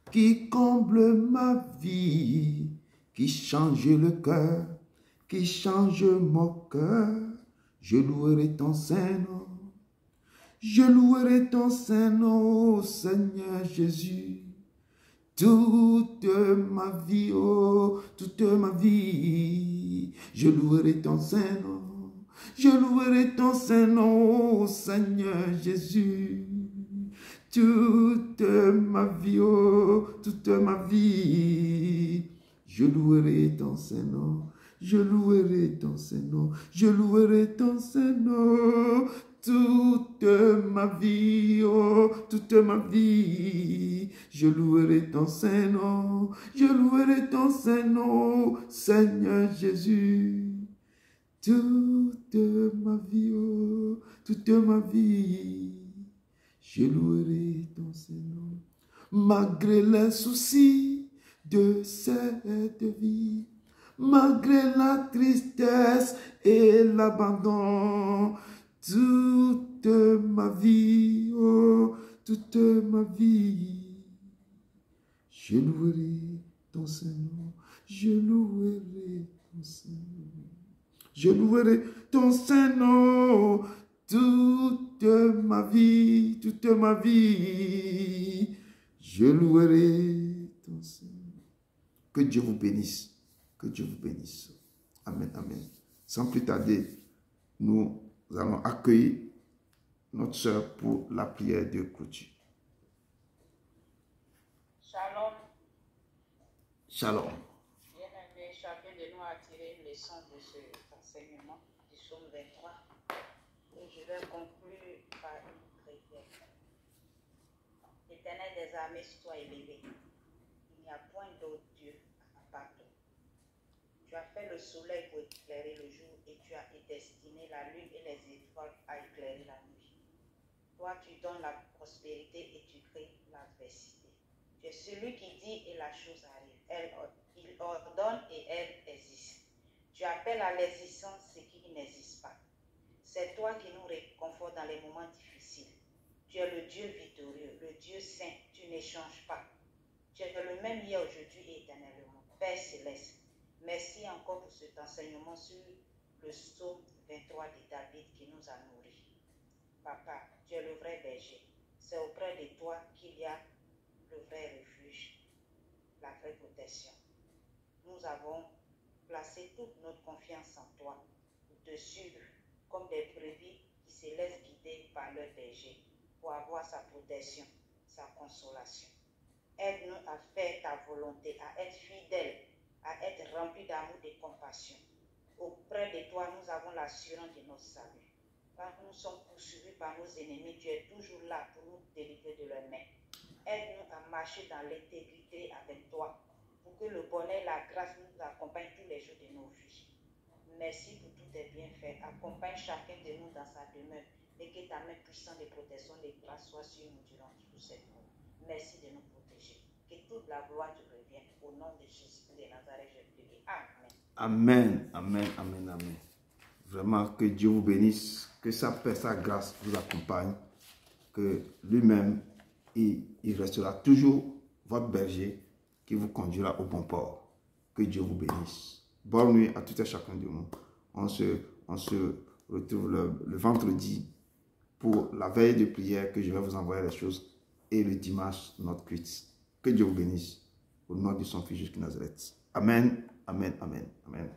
qui comble ma vie, qui change le cœur, qui change mon cœur. Je louerai ton Saint-Nom. Je louerai ton Saint-Nom, Seigneur Jésus. Toute ma vie, oh, toute ma vie, je louerai ton Saint-Nom. Je louerai louerai ton Saint-Nom, Seigneur Jésus. Toute ma vie, oh, toute ma vie, je louerai ton Saint-Nom. Je louerai ton Saint-Nom, je louerai ton Saint-Nom, toute ma vie, oh, toute ma vie. Je louerai ton Saint-Nom, je louerai ton Saint-Nom, Seigneur Jésus. Toute ma vie, oh, toute ma vie, je louerai ton Saint-Nom. Malgré les soucis de cette vie, malgré la tristesse et l'abandon, toute ma vie, oh, toute ma vie, je louerai ton Saint-Nom, je louerai ton Saint-Nom, je louerai ton Saint-Nom, toute ma vie, je louerai ton Saint-Nom. Que Dieu vous bénisse. Que Dieu vous bénisse. Amen, amen. Sans plus tarder, nous allons accueillir notre sœur pour la prière de clôture. Shalom. Shalom. Bien-aimé, chacun de nous a tiré une leçon de cet enseignement du psaume 23. Et je vais conclure par une prière. L'Éternel des armées soit élevé. Il n'y a point d'autre Dieu à part toi. Tu as fait le soleil pour éclairer le jour et tu as destiné la lune et les étoiles à éclairer la nuit. Toi, tu donnes la prospérité et tu crées l'adversité. Tu es celui qui dit et la chose arrive. Il ordonne et elle existe. Tu appelles à l'existence ce qui n'existe pas. C'est toi qui nous réconfortes dans les moments difficiles. Tu es le Dieu victorieux, le Dieu saint, tu n'échanges pas. Tu es le même hier, aujourd'hui et éternellement. Père céleste, merci encore pour cet enseignement sur le psaume 23 de David qui nous a nourris. Papa, tu es le vrai berger. C'est auprès de toi qu'il y a le vrai refuge, la vraie protection. Nous avons placé toute notre confiance en toi pour te suivre comme des brebis qui se laissent guider par leur berger pour avoir sa protection, sa consolation. Aide-nous à faire ta volonté, à être fidèles, à être remplis d'amour et de compassion. Auprès de toi, nous avons l'assurance de notre salut. Quand nous sommes poursuivis par nos ennemis, tu es toujours là pour nous délivrer de leurs mains. Aide-nous à marcher dans l'intégrité avec toi, pour que le bonheur et la grâce nous accompagnent tous les jours de nos vies. Merci pour tous tes bienfaits. Accompagne chacun de nous dans sa demeure et que ta main puissante de protection et de grâce soit sur nous durant toute cette nuit. Merci de nous protéger. Que toute la gloire te revienne. Au nom de Jésus de Nazareth, je prie. Amen. Amen, amen, amen, amen. Vraiment, que Dieu vous bénisse, que sa paix, sa grâce vous accompagne, que lui-même, il restera toujours votre berger qui vous conduira au bon port. Que Dieu vous bénisse. Bonne nuit à tout et chacun de nous. On se retrouve le vendredi pour la veille de prière que je vais vous envoyer les choses et le dimanche, notre culte. Que Dieu vous bénisse. Au nom de son Fils Jésus de Nazareth. Amen, amen, amen, amen.